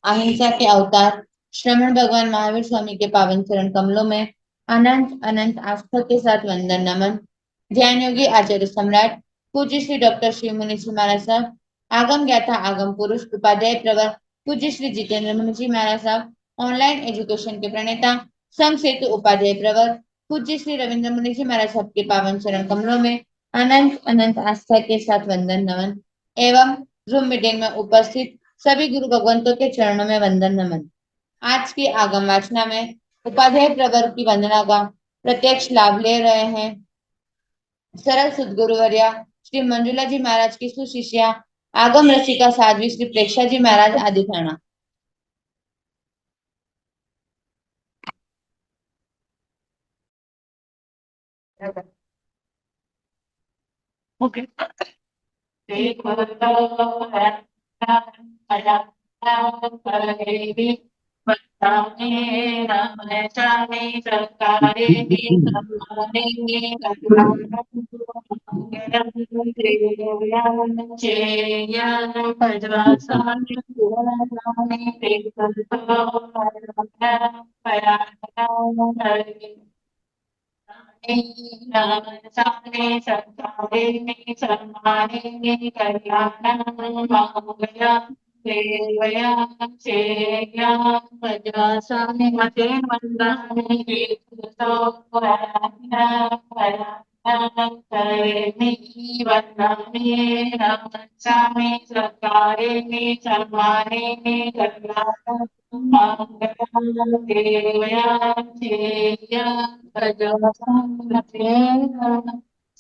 अहिंसा के अवतार श्रवण भगवान महावीर स्वामी के पावन चरण कमलों में अनंत अनंत आस्था के साथ वंदन नमन। ध्यान योगी आचार्य सम्राट पूज्य श्री डॉक्टर शिव मुनि जी महाराज साहब, आगम ज्ञाता आगम पुरुष उपाध्याय प्रवर पूज्य श्री जितेंद्र मुनि जी महाराज साहब, ऑनलाइन एजुकेशन के प्रणेता संघ सेतु उपाध्याय प्रवर पूज्य श्री रविंद्र मुनि जी महाराज साहब के पावन चरण कमलों में अनंत अनंत आस्था के साथ वंदन नमन एवं जूम मीटिंग में उपस्थित सभी गुरु भगवंतों के चरणों में वंदन नमन। आज की आगम वाचना में उपाध्याय प्रवर की वंदना का प्रत्यक्ष लाभ ले रहे हैं सरल सदगुरुवर्या श्री मंजुला जी महाराज की सुशिष्या आगम रसिका साध्वी श्री प्रेक्षा जी महाराज आदि थाना। ओके।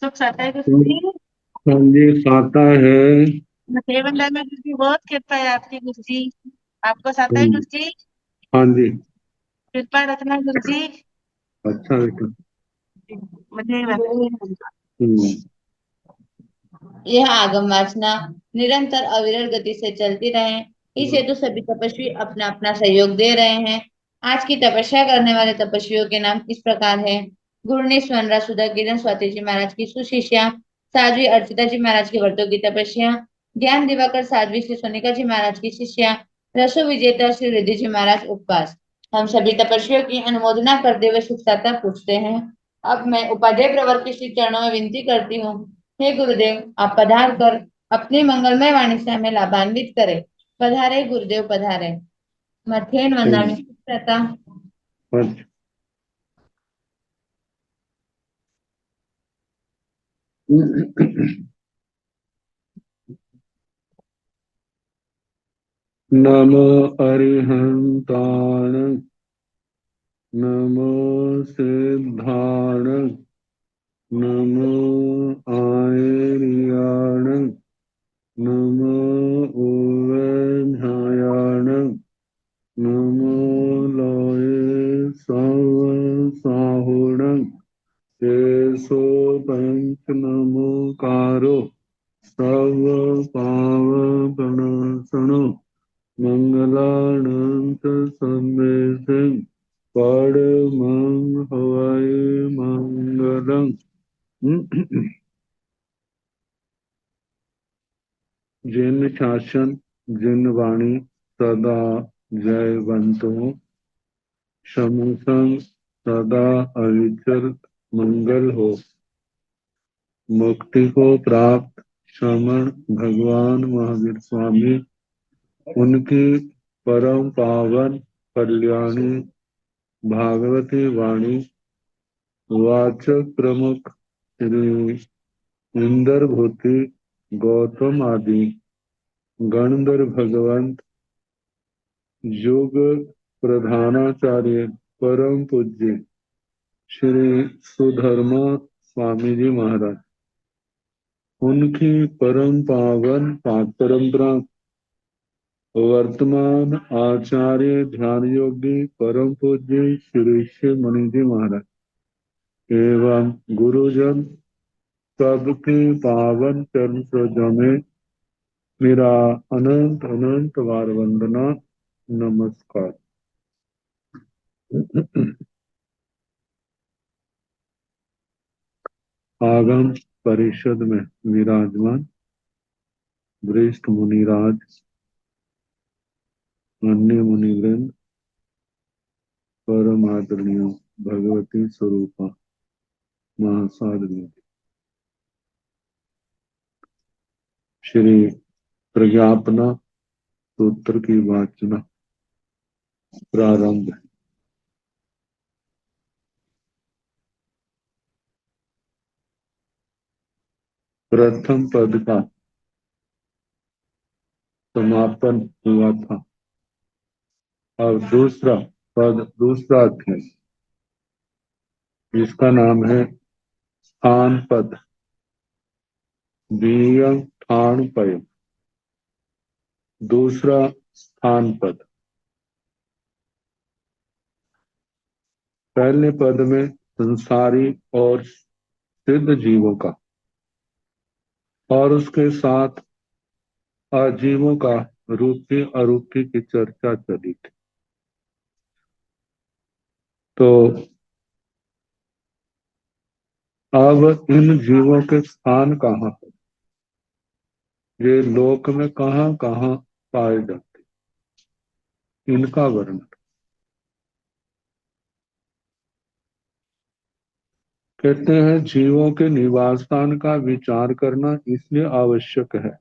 सुख साता है गुरु जी। हाँ जी, साता है। सेवन में गुरु जी बहुत कृपा है आपकी गुरु जी। आपको साता है गुरु जी। हाँ जी, कृपा रखना गुरु जी। अच्छा बेटा। मुझे यह आगम वासना निरंतर अविरल गति से चलती रहे, इस हेतु सभी तपस्वी अपना अपना सहयोग दे रहे हैं। आज की तपस्या करने वाले तपस्वियों के नाम इस प्रकार हैं। गुरु स्वनरा सुधा किरण स्वाति जी महाराज की सुशिष्या साध्वी अर्चिता जी महाराज की व्रतों की तपस्या, ज्ञान दिवाकर साध्वी श्री सोनिका जी महाराज की शिष्या रसो विजेता श्री रिद्धि जी महाराज उपवास। हम सभी तपस्वियों की अनुमोदना करते हुए सुखदाता पूछते हैं। अब मैं उपाध्याय प्रवर के श्री चरणों में विनती करती हूँ, हे गुरुदेव आप पधार कर अपनी मंगलमय वाणी से हमें लाभान्वित करें। पधारे गुरुदेव पधारे। मथेन वंदना में रहता। नमो अरिहंताण, नमो सिद्धाण, नमो आयर्याण, नमो उवधायाण, नमो लोये साहुण, केशो पंच नमोकारो सर्व पाव प्रणसनो मंगलानंत संदेशं परमं हवै मंगलम्। जिन शासन जिन वाणी सदा जयवंतो समसंग सदा अविचल मंगल हो। मुक्ति को प्राप्त श्रमण भगवान महावीर स्वामी, उनकी परम पावन कल्याणी भागवती वाणी वाचक प्रमुख श्री इंदर भूति गौतम आदि गणधर भगवंत योग प्रधानाचार्य परम पूज्य श्री सुधर्मा स्वामी जी महाराज, उनकी परम पावन परंपरा वर्तमान आचार्य ध्यान योगी परम पूज्य श्री शिव मुनि जी महाराज एवं गुरुजन सबके पावन चरण सरोजों में मेरा अनंत अनंत बार वंदना नमस्कार। आगम परिषद में विराजमान वरिष्ठ मुनिराज, अन्य मुनिवृंद, परम आदरणीय भगवती स्वरूपा महासाधनी श्री प्रज्ञापना सूत्र की वाचना प्रारंभ है। प्रथम पद का समापन हुआ था और दूसरा पद, दूसरा अध्याय, जिसका नाम है स्थान पद, बीयं ठाण पय, दूसरा स्थान पद। पहले पद में संसारी और सिद्ध जीवों का और उसके साथ अजीवों का रूपी अरूपी की चर्चा चली थी। तो अब इन जीवों के स्थान कहाँ है, ये लोक में कहाँ कहाँ पाए जाते, इनका वर्णन। कहते हैं जीवों के निवास स्थान का विचार करना इसलिए आवश्यक है।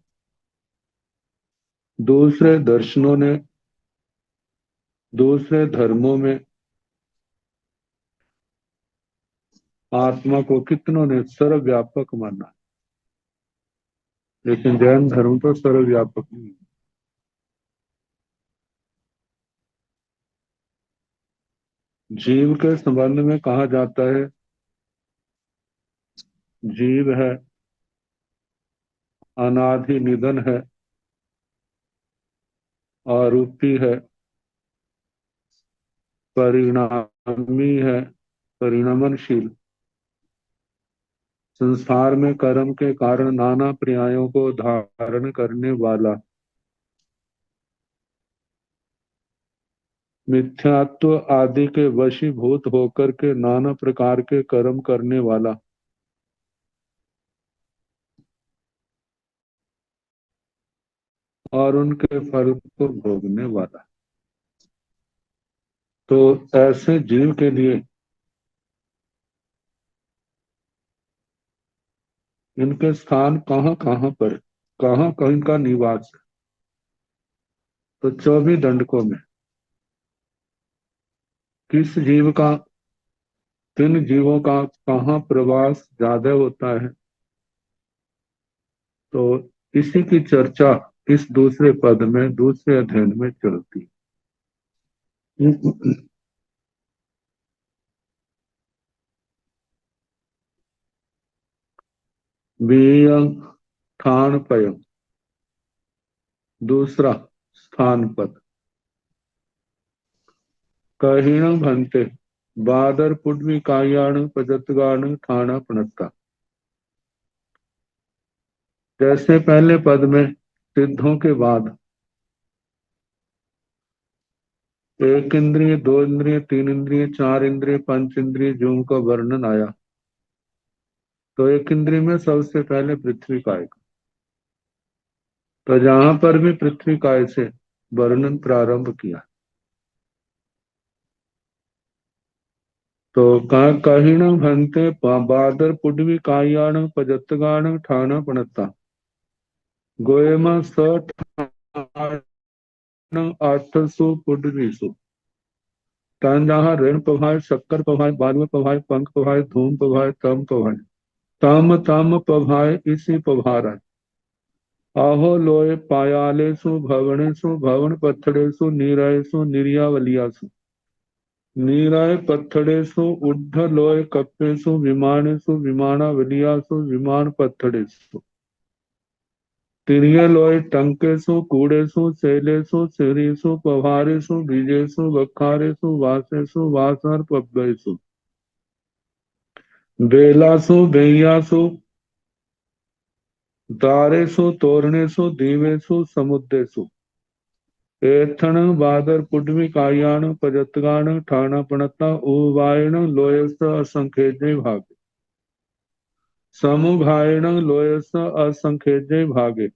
दूसरे दर्शनों ने, दूसरे धर्मों में आत्मा को कितनों ने सर्वव्यापक माना, लेकिन जैन धर्म तो सर्वव्यापक नहीं है। जीव के संबंध में कहा जाता है, जीव है, अनादि निधन है, आरूपी है, परिणामी है, परिणमनशील, संसार में कर्म के कारण नाना पर्यायों को धारण करने वाला, मिथ्यात्व आदि के वशीभूत होकर के नाना प्रकार के कर्म करने वाला, और उनके फल को भोगने वाला। तो ऐसे जीव के लिए इनके स्थान कहाँ कहाँ पर, कहाँ कहाँ इनका निवास है। तो 24 दंडकों में किस जीव का, किन जीवों का कहाँ प्रवास ज्यादा होता है, तो इसी की चर्चा इस दूसरे पद में, दूसरे अध्ययन में चलती। बीयं ठाण पयं, दूसरा स्थान पद। कहीण भंते बादर पुड्वी कायाण पजतगाण ठाणा पणत्ता। जैसे पहले पद में सिद्धों के बाद एक इंद्रिय, दो इंद्रिय, तीन इंद्रिय, चार इंद्रिय, पंच इंद्रिय जीवों का वर्णन आया, तो एक इंद्रिय में सबसे पहले पृथ्वी काय का। तो जहां पर भी पृथ्वी काय से वर्णन प्रारंभ किया, तो कहीण भंते बादर पुड्वी कायाण पजतगाण ठाणा पणत्ता। गोयमा स आठसु पुड्वीसु। तन जहाँ ऋण पभाय, शक्कर पभाय, बालव पभाय, पंख पभाय, धूम पभाय, तम पभाय, तम तम पभाय इसी पभारा। आहो लोय पायालेसु भवनेसु भवन पत्थड़ेसु नीरायसु निर्यावलियासु। नीराय पत्थड़ेसु उड्ढ लोय कप्पेसु विमानेसु विमानावलियासु विमान पत्थड़ेसु। तिरिय लोय टंकेसु कूड़ेसु सेलेसु सिरीसु पभारेसु बीजेसु बखारेसु वासेसु वासर पब्बेसु। बेलासु बेयासु दारेसु तोरणेसु दीवेसु समुद्रेसु। एथण बादर पुड्वी कायाण पजतगाण ठाणा पणता उवायण लोयस असंख्येजय भागे। समुभायण लोयस असंख्येजय भागे।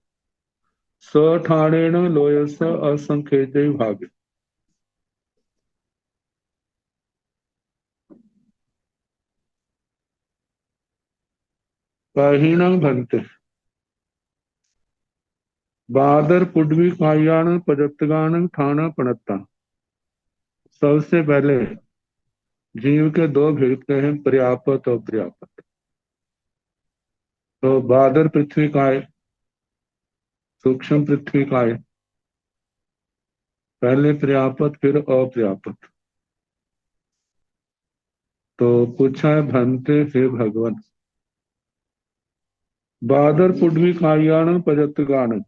सठाणेन लोयस असंख्येते भागे। कहीणं भंते बादर पुडवी कायाण पजतगान ठाना पणता। सबसे पहले जीव के दो भेद हैं, पर्यापत और पर्यापत। तो बादर पृथ्वी काय, सूक्ष्म पृथ्वी काय, पहले पर्यापत फिर अपर्यापत। तो पूछा है भंते हे भगवान, बादर पुडवी कायाण पजतगान,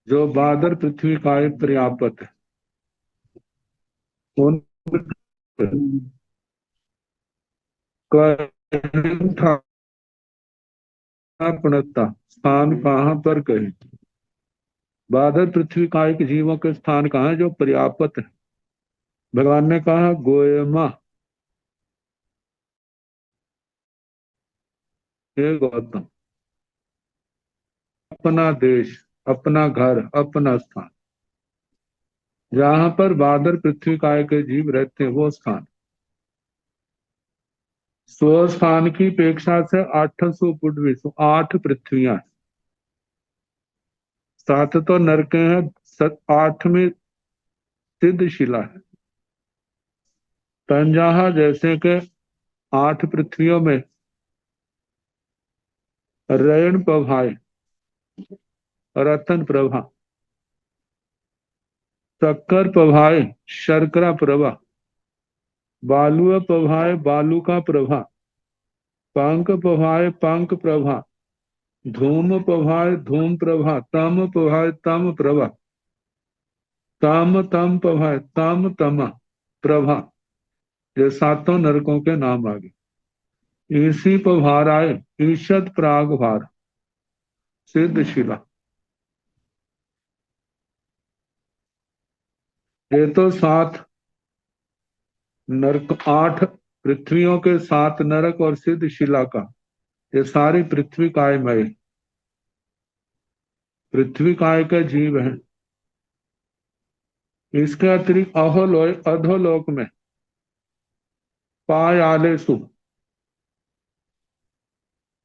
जो बादर पृथ्वी काय पर्यापत है उन पणता स्थान कहाँ पर कहे। बादर पृथ्वी काय के जीवों के स्थान कहाँ है जो पर्याप्त है। भगवान ने कहा गोयमा, हे गौतम, अपना देश, अपना घर, अपना स्थान, जहां पर बादर पृथ्वी काय के जीव रहते हैं वो स्थान, स्व स्थान की अपेक्षा से 800 फुट विश्व, 8 पृथ्वियां, 7 तो नरके हैं, 8वीं सिद्ध शिला है। तंजाहा जैसे के 8 पृथ्वियों में रयन प्रभाए, रतन प्रभा, शक्कर प्रभाए, शर्करा प्रभा, बालू प्रभाए, बालू का प्रभा, पंख प्रभाए, पंख प्रभा, धूम प्रभाए, धूम प्रभा, तम प्रभाए, तम प्रभा, तम तम प्रभाए, तम तम प्रभा। ये 7 नरकों के नाम आ गए। इसी प्रभार आए ईशद प्राग भार, सिद्ध शिला। ये तो 7 नरक, 8 पृथ्वियों के 7 नरक और सिद्ध शिला का, ये सारी पृथ्वी कायमय, पृथ्वी काय का जीव है। इसके अतिरिक्त अधोलोक में पायालेसु,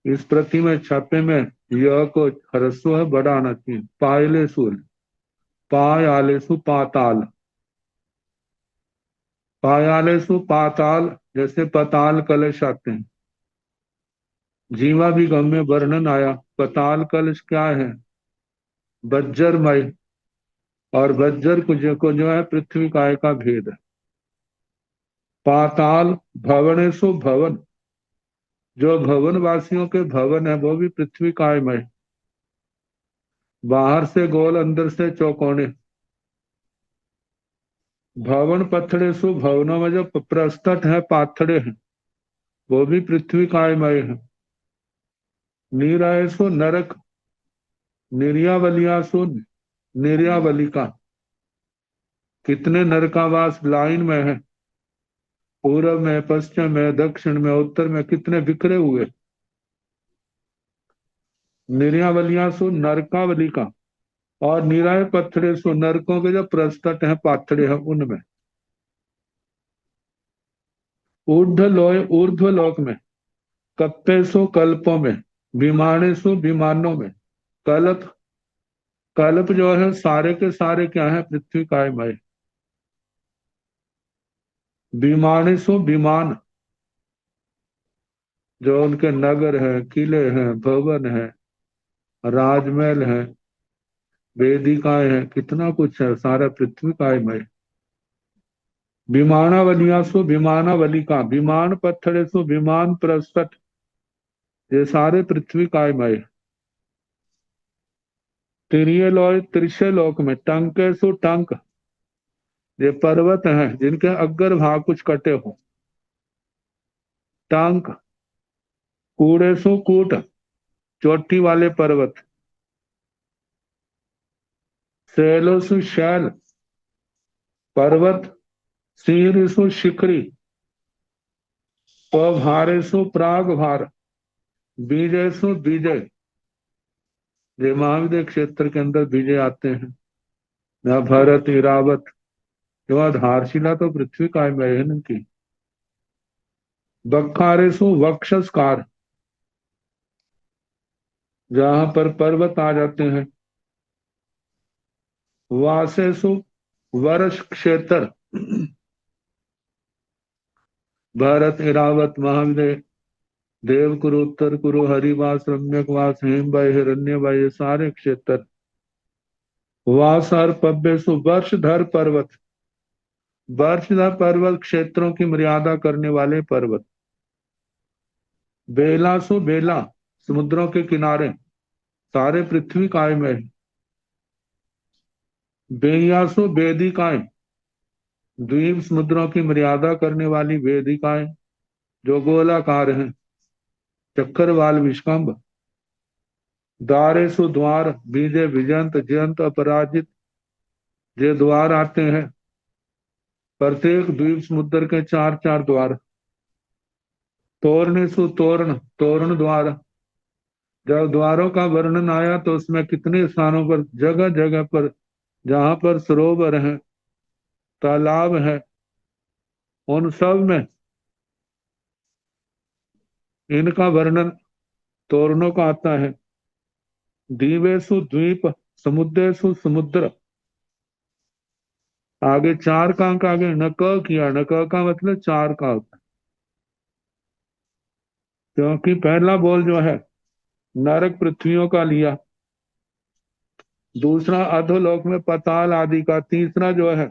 इस प्रति में छापे में यह को ह्रस्व है, बड़ा आना चाहिए, पायलेसु, पायालेसु पाताल, पायालेसु पाताल, जैसे पाताल कलश आते हैं। जीवा भी गम में वर्णन आया, पाताल कलश क्या है, बज्जरमय, और बज्जर को जो है पृथ्वी काय का भेद है। पाताल भवनेसु भवन, जो भवन वासियों के भवन है वो भी पृथ्वी कायमय, बाहर से गोल अंदर से चौकोने। भवन पत्थड़े सु, भवनों में जो प्रस्तट है, पाथड़े हैं, वो भी पृथ्वी कायमय है। नीरायसु नरक, निर्यावलियासु निर्यावलिका, कितने नरकावास लाइन में है, पूर्व में, पश्चिम में, दक्षिण में, उत्तर में, कितने बिखरे हुए। निर्यावलियासु नरकावलिका, और निराय पत्थड़े सु, नरकों के जो प्रस्तट हैं, पाथड़े हैं, उनमें। ऊर्ध्व लोक में, कप्पेसु कल्पों में, विमानेसु विमानों में। कल्प, कल्प जो है सारे के सारे क्या है, पृथ्वी कायमय। विमानेसु विमान, जो उनके नगर है, किले हैं, भवन है, राजमहल है, वेदिकाएं हैं, कितना कुछ है, सारा पृथ्वी कायमय। विमानावलियासु विमानावलिका, विमान पत्थड़ेसु विमान प्रस्तट, ये सारे पृथ्वी कायमय। त्रिशे लोक में टंकेसु टंक, ये पर्वत हैं जिनके अग्र भाग कुछ कटे हो, टंक। कूड़ेसु कूट, चोटी वाले पर्वत। शैलोसु शैल, पर्वत। शीर्षु शिखरी, पभारेसु प्राग भार, बीजेसु बीजय, ये महाविद्य क्षेत्र के अंदर बीजे आते हैं। न भरत इरावत, जो आधारशिला तो पृथ्वी काय में है इनकी। बखारेसु वक्षस्कार, जहां पर पर्वत आ जाते हैं। वासेसु वर्ष क्षेत्र, भरत इरावत महाविद्य देव कुरु उत्तर कुरु हरिवास रम्यकवास हेमबाई हिरण्यबाई, ये सारे क्षेत्र। वासर पब्बेसु वर्षधर पर्वत, वर्षधर पर्वत क्षेत्रों की मर्यादा करने वाले पर्वत। बेलासु बेला, समुद्रों के किनारे, सारे पृथ्वी काय में है। बेयासु वेदिकाएं, द्वीप समुद्रों की मर्यादा करने वाली वेदिकाएं जो गोलाकार हैं। चक्रवाल विष्कंभ, द्वारेसु द्वार, बीजे विजंत जयंत अपराजित, ये द्वार आते हैं। प्रत्येक द्वीप समुद्र के 4-4 द्वार। तोरणेसु तोरण, तोरण द्वार, जब द्वारों का वर्णन आया तो उसमें कितने स्थानों पर, जगह जगह पर जहां पर सरोवर है, तालाब है, उन सब में इनका वर्णन तोरणों का आता है। द्वीपेषु द्वीप, समुद्रेषु समुद्र, आगे 4 का अंक आगे न क किया, न क का मतलब 4 का होता है, क्योंकि पहला बोल जो है नरक पृथ्वियों का लिया, दूसरा अधोलोक में पताल आदि का, तीसरा जो है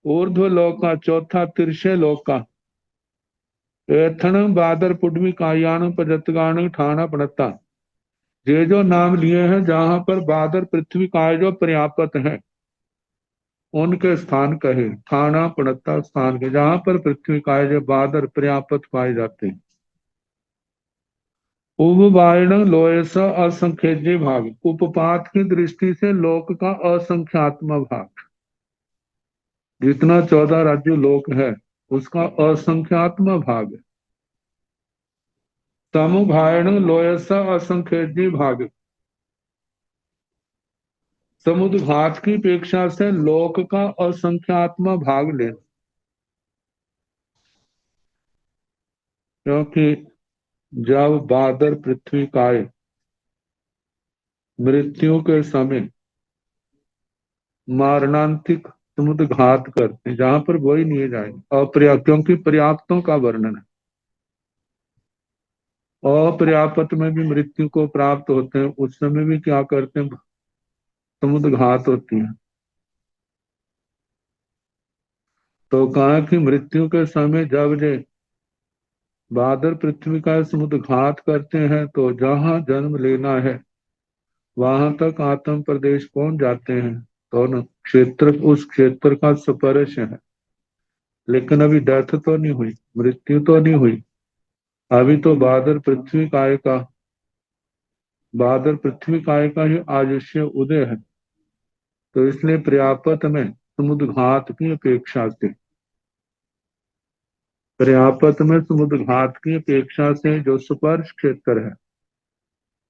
ऊर्ध्वलोक का, चौथा तिरछे लोक का। एथण बादर पुडवी कायान पजतगान ठाना पड़ता, ये जो नाम लिए हैं जहां पर बादर पृथ्वी काय जो पर्याप्त है उनके स्थान कहे। ठाना पड़ता स्थान के, जहां पर पृथ्वी काय जो बादर पर्याप्त पाए जाते हैं। उपवायण लोयस असंख्यज्य भाग, उपपात की दृष्टि से लोक का असंख्यात्म भाग, जितना 14 राज्य लोक है उसका असंख्यात्म भाग है। समुभायण लोयस असंख्यज्य भाग, समुद्घात की अपेक्षा से लोक का असंख्यात्म भाग लेना, क्योंकि जब बादर पृथ्वी काय मृत्यु के समय मारणांतिक समुद्र घात करते हैं, जहां पर वही नहीं जाएगा अपर्याप्त, क्योंकि पर्याप्तों का वर्णन है। अपर्याप्त में भी मृत्यु को प्राप्त होते हैं, उस समय भी क्या करते हैं, समुद्र घात होती है। तो कहा कि मृत्यु के समय जब जे बादर पृथ्वी का समुद्र घात करते हैं तो जहां जन्म लेना है वहां तक आत्म प्रदेश पहुंच जाते हैं, तो न क्षेत्र, उस क्षेत्र का स्पर्श है। लेकिन अभी डेथ तो नहीं हुई, मृत्यु तो नहीं हुई, अभी तो बादर पृथ्वी काय का ही आयुष्य उदय है। तो इसलिए पर्याप्त में समुद्र घात की अपेक्षा से, पर्याप्त में समुद्र घात की अपेक्षा से जो स्पर्श क्षेत्र है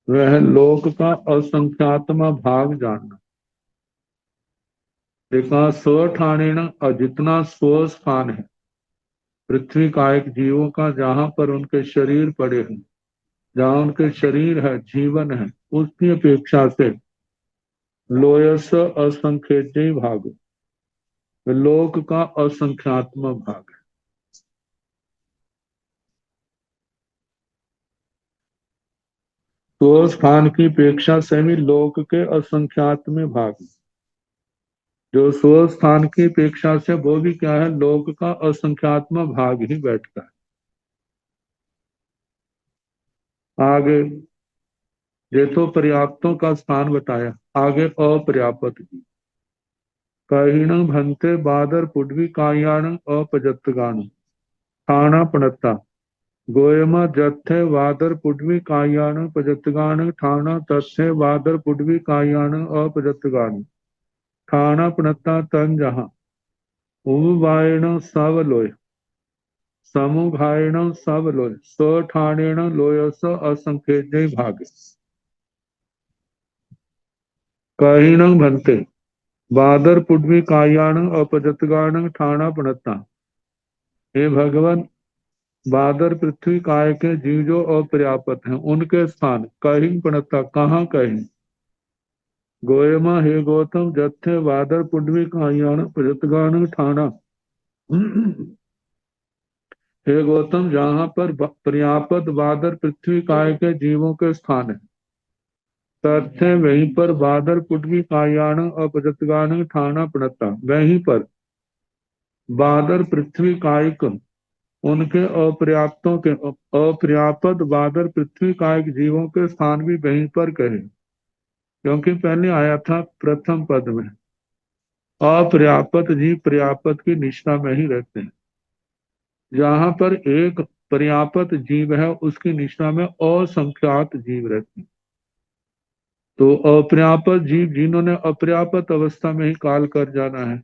वह लोक का असंख्यात्म भाग जानना। देखा स्व ठाणे न, और जितना स्व स्थान है पृथ्वी कायक जीवों का, जहां पर उनके शरीर पड़े हैं, जहां उनके शरीर है, जीवन है, उसकी अपेक्षा से लोयस असंख्यज्य भाग, लोक का असंख्यात्म भाग है। तो स्थान की अपेक्षा से भी लोक के असंख्यात्म भाग, जो स्व स्थान की अपेक्षा से वो भी क्या है, लोक का असंख्यात्म भाग ही बैठता है। आगे ये तो पर्याप्तों का स्थान बताया, आगे अपर्याप्त की। कहीण भंते बादर पुडवी कायाण अपजतगान ठाणा पणता, गोयमा जत्थे वादर पुडवी कायाण पजतगान ठाणा तत्थे वादर पुडवी कायाण अपजतगान ठाणा पणता तन जहां उवायण सवलोय, समुघायण सवलोय, स ठाणेण लोयस असंख्यज्य भाग। कहीणं भंते बादर पुड्वी कायाण अपजतगाण ठाणा पणता। हे भगवान, बादर पृथ्वी काय के जीव जो अपर्याप्त हैं उनके स्थान कहीं पणता कहाँ कहीं। गोयमा हे गौतम जत्थे बादर पुड्वी कायाण अपजतगाण ठाणा। हे गौतम, जहाँ पर पर्याप्त बादर पृथ्वी काय के जीवों के स्थान है, तथ्य वहीं पर बादर पुटवी कायाण अपजतगान ठाना पड़ता। वहीं पर बादर पृथ्वी कायिक उनके अपर्याप्तों के अपर्याप्त बादर पृथ्वी कायिक जीवों के स्थान भी वहीं पर कहे, क्योंकि पहले आया था प्रथम पद में अपर्याप्त जीव पर्याप्त की निष्ठा में ही रहते हैं। जहां पर एक पर्याप्त जीव है उसकी निष्ठा में असंख्यात जीव रहते हैं। तो अपर्याप्त जीव जिन्होंने अपर्याप्त अवस्था में ही काल कर जाना है,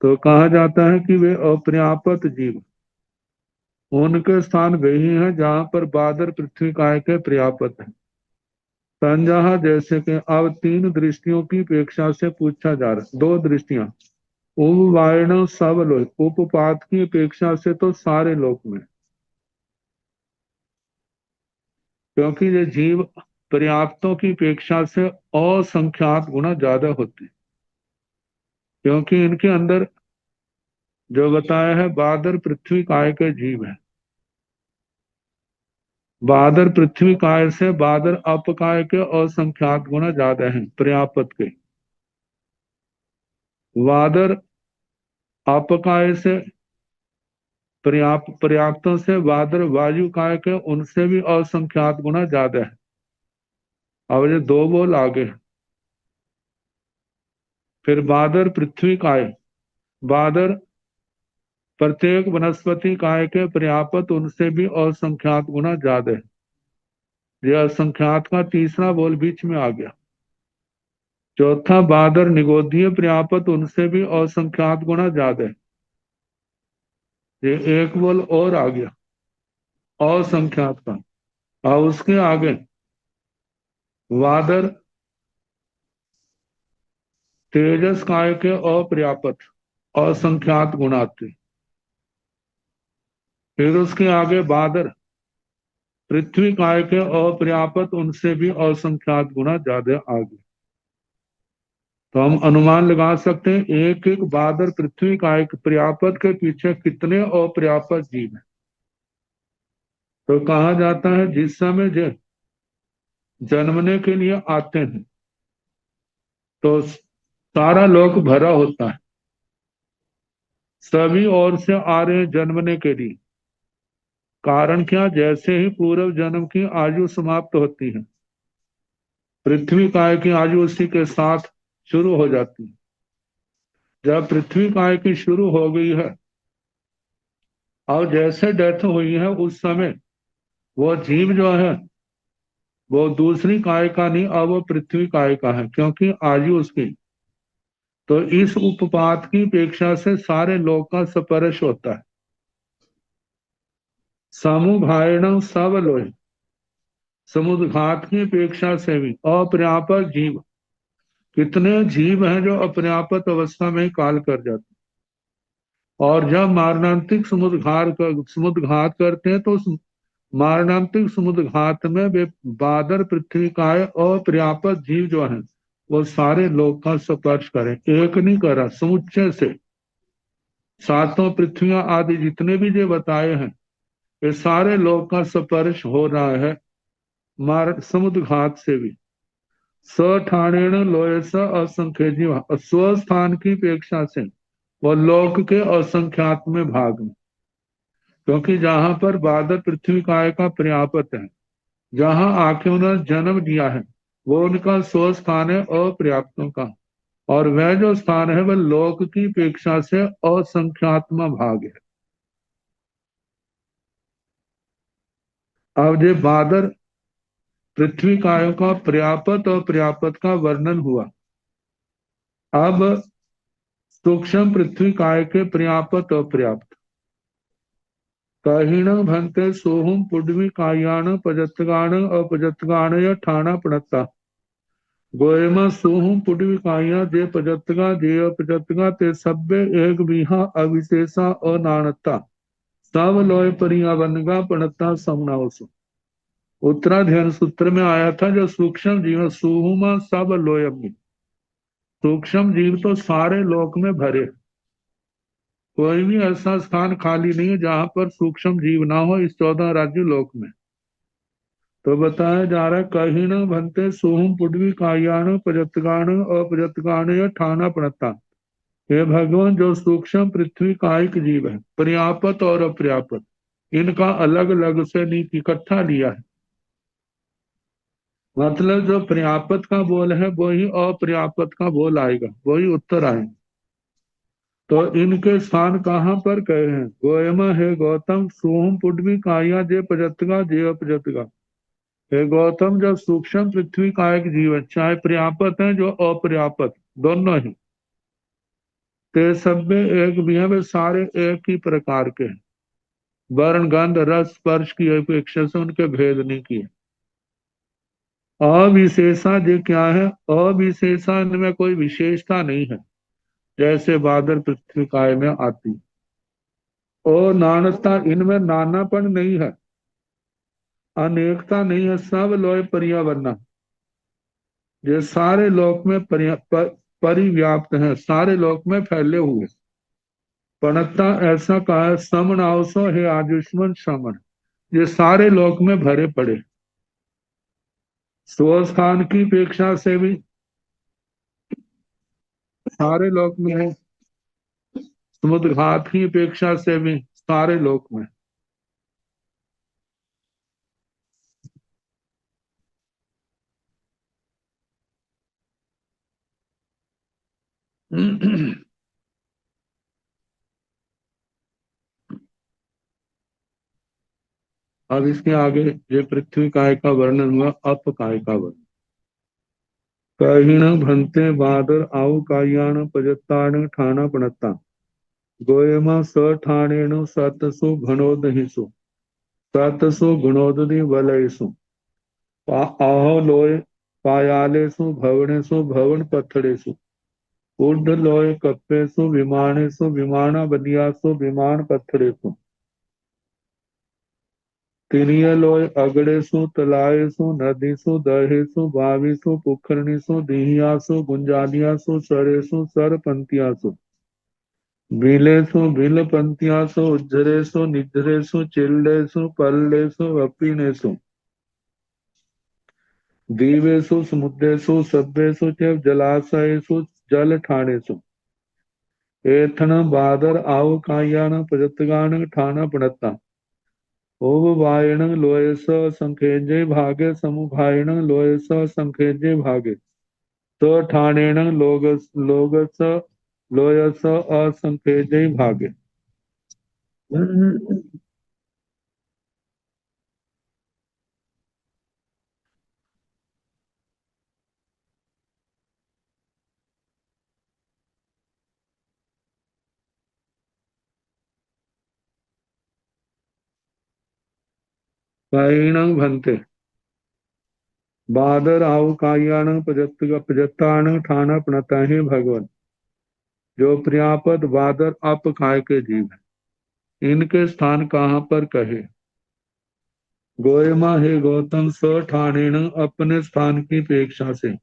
तो कहा जाता है कि वे अपर्याप्त जीव, उनके स्थान वही है जहां पर बादर पृथ्वी काय के पर्याप्त है। संजहा जैसे कि अब तीन दृष्टियों की अपेक्षा से पूछा जा रहा है, दो दृष्टियां उपवायण सब लोक, उपपात की अपेक्षा से तो सारे लोक में, क्योंकि ये जीव पर्याप्तों की अपेक्षा से असंख्यात गुना ज्यादा होते हैं, क्योंकि इनके अंदर जो बताया है बादर पृथ्वी काय के जीव है। बादर पृथ्वी काय से बादर अपकाय के असंख्यात गुना ज्यादा है पर्याप्त के। बादर अपकाय से पर्याप्तों से बादर वायु काय के उनसे भी असंख्यात गुना ज्यादा है। अब ये दो बोल आगे, फिर बादर पृथ्वी काय, बादर प्रत्येक वनस्पति काय के पर्याप्त उनसे भी असंख्यात गुना ज्यादा है। यह असंख्यात का तीसरा बोल बीच में आ गया। चौथा बादर निगोधीय पर्याप्त उनसे भी असंख्यात गुना ज्यादा है। ये एक बोल और आ गया असंख्यात का। और उसके आगे वादर तेजस काय के अपर्याप्त असंख्यात गुणाते। फिर उसके आगे बादर पृथ्वी काय के अपर्याप्त उनसे भी असंख्यात गुना ज्यादा आगे। तो हम अनुमान लगा सकते हैं एक एक बादर पृथ्वी काय पर्याप्त के पीछे कितने अपर्याप्त जीव हैं। तो कहा जाता है जिस समय जन्मने के लिए आते हैं तो सारा लोक भरा होता है, सभी ओर से आ रहे हैं जन्मने के लिए। कारण क्या, जैसे ही पूर्व जन्म की आयु समाप्त होती है, पृथ्वी काय की आयु उसी के साथ शुरू हो जाती है। जब पृथ्वी काय की शुरू हो गई है और जैसे डेथ हुई है उस समय वो जीव जो है वो दूसरी काय का नहीं, अब वो पृथ्वी काय का है, क्योंकि आयु उसकी। तो इस उपपात की अपेक्षा से सारे लोक का स्पर्श होता है। समुभायण सब लोह, समुद्घात की अपेक्षा से भी अपर्याप्त जीव, कितने जीव हैं जो अपर्याप्त अवस्था में काल कर जाते हैं। और जब मारणांतिक समुद्घात करते हैं तो मारणांतिक समुद्घात में वे बादर पृथ्वी का अपर्याप्त जीव जो है वो सारे लोक का स्पर्श करें। एक नहीं करा, समुच्चय से सातों पृथ्वियां आदि जितने भी जो बताए हैं ये सारे लोक का स्पर्श हो रहा है मार समुद्घात से भी। सठाणेण लोय स असंख्य जीव, स्वस्थान की अपेक्षा से वो लोक के असंख्यात में भाग में, क्योंकि जहां पर बादर पृथ्वी काय का पर्याप्त है, जहां आके उन्होंने जन्म दिया है वो उनका स्वस्थान है अपर्याप्तों का, और वह जो स्थान है वह लोक की अपेक्षा से असंख्यात्मा भाग है। अब ये बादर पृथ्वी कायों का पर्याप्त और पर्याप्त का वर्णन हुआ। अब सूक्ष्म पृथ्वी काय के पर्याप्त अपर्याप्त। कहीण भंते सोहुम पुडवी कायाण पजतगाण अपजतगाण या ठाणा पड़ता। गोयम सोहू पुटविकाइया जे पजतगा जे अपजतगा ते सभ्य एक बीहा अविशेषा अनाणता सब लोय परिया बनगा पणता समनावसु। उत्तराध्ययन सूत्र में आया था जो सूक्ष्म जीव सुहुमा सब लोयमी, सूक्ष्म जीव तो सारे लोक में भरे, कोई भी ऐसा स्थान खाली नहीं है जहां पर सूक्ष्म जीव ना हो इस 14 राज्य लोक में। तो बताया जा रहा है कहीं न भनते सोहम पुडवी कायान प्रजतगान अपजतगान या ठाना पड़ता। हे भगवान, जो सूक्ष्म पृथ्वी कायिक जीव है, पर्यापत और अपर्यापत, इनका अलग अलग से नहीं इकट्ठा लिया है। मतलब जो पर्यापत का बोल है वही अपर्यापत का बोल आएगा, वही उत्तर आएगा। तो इनके स्थान कहाँ पर गए हैं? गोयम है गौतम सोहम पुडवी काया जे प्रजतगा जे अपजतगा। हे गौतम, जो सूक्ष्म पृथ्वी का एक जीवन चाहे पर्यापत है जो अपर्यापत दोनों ही, ते सब में एक भी है, वे सारे एक ही प्रकार के हैं। वर्ण गंध रस स्पर्श की अपेक्षा से उनके भेद नहीं किए। अविशेषा जो क्या है? अविशेषा इनमें कोई विशेषता नहीं है, जैसे बादल पृथ्वी काय में आती। और नानता, इनमें नानापन नहीं है, अनेकता नहीं है, सब लोय पर्यावरण, ये सारे लोक में परिव्याप्त हैं, सारे लोक में फैले हुए। पणता ऐसा कहा समण आवसो है आयुष्मान श्रमण, ये सारे लोक में भरे पड़े। स्वस्थान की अपेक्षा से भी सारे लोक में है, समुद्र घाट की अपेक्षा से भी सारे लोक में। अब इसके आगे ये पृथ्वी काय का वर्णन हुआ, अप काय का वर्णन। कहीण भंते बादर आउ कायाण पजताण ठाना पणता गोयमा स ठाणेण सतसु घणोदहिसु सतसु गुणोदधि वलयसु आहो लोय पायालेसु भवनेसु भवन पत्थड़ेसु ऊर्ध लोय कप्पेसु विमानेसु विमाना बदियासु विमान पत्थड़ेसु तिनिय लोय अगड़ेसु तलायसु नदीसु दहेसु भाविसु पुखरणीसु दिहियासु गुंजालियासु सरेसु सरपंतियासु बिलेसु बिलपंतियासु उज्जरेसु निज्जरेसु चिल्लेसु पल्लेसु अपिनेसु दीवेशु समुद्रेशु सभ्येशु च जलाशयेषु जल ठाणेषु एथन बादर आव कायान प्रजतगान ठाना पड़ता ओव वायण लोयस संखेजे भागे समुभायण लोयस संखेजे भागे तो ठाणेण लोगस लोगस लोयस असंखेजे भागे। कायण भंते बादर आव कायान प्रजतान ठाना पड़ता है भगवान, जो प्रियापद बादर अप काय के जीव है, इनके स्थान कहाँ पर कहे? गोयमा हे गौतम स ठाणेण, अपने स्थान की अपेक्षा से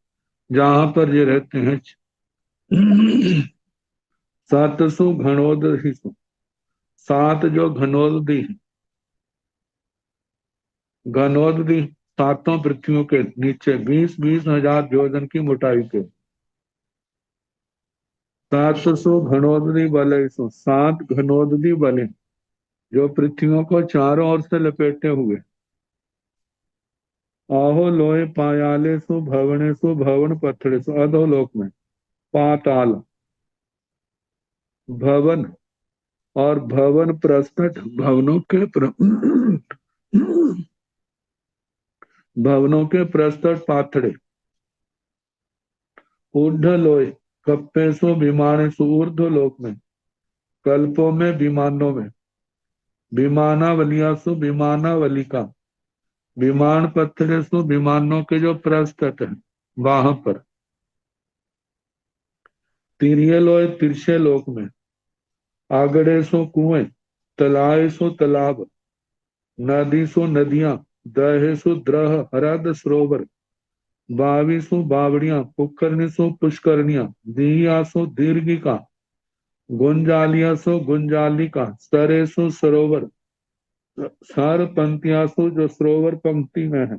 जहां पर ये रहते हैं। सातसु घनोदहिसु, सात जो घनोदधि, घनोदधि सातों पृथ्वियों के नीचे 20-20 हजार योजन की मोटाई के। सातसु घनोदधि बलयसु, सात घनोदधि बले जो पृथ्वियों को चारों ओर से लपेटे हुए। आहो लोय पायालेसु भवनेसु भवन पत्थड़ेसु, अधोलोक में पाताल भवन और भवन प्रस्तट भवनों के भवनों के प्रस्तट पाथड़े। ऊर्ध लोय कप्पेसु विमानेसु, ऊर्ध लोक में कल्पों में विमानों में विमानावलियासु विमानावलिका विमान पत्थरेसु, विमानों के जो प्रस्तट है वहां पर तिरिये लोय तिरछे लोक में, आगड़े सो कुएं, तलाए सो तालाब, नदी सो नदियां, दहे सो द्रह, हरद सरोवर, बावी सो बावड़ियां, पुष्करणी सो पुष्करणियां, दीया सो दीर्घिका, गुंजालिया सो गुंजालिका, सरे सो सरोवर, सार पंक्तियां सो जो सरोवर पंक्ति में है,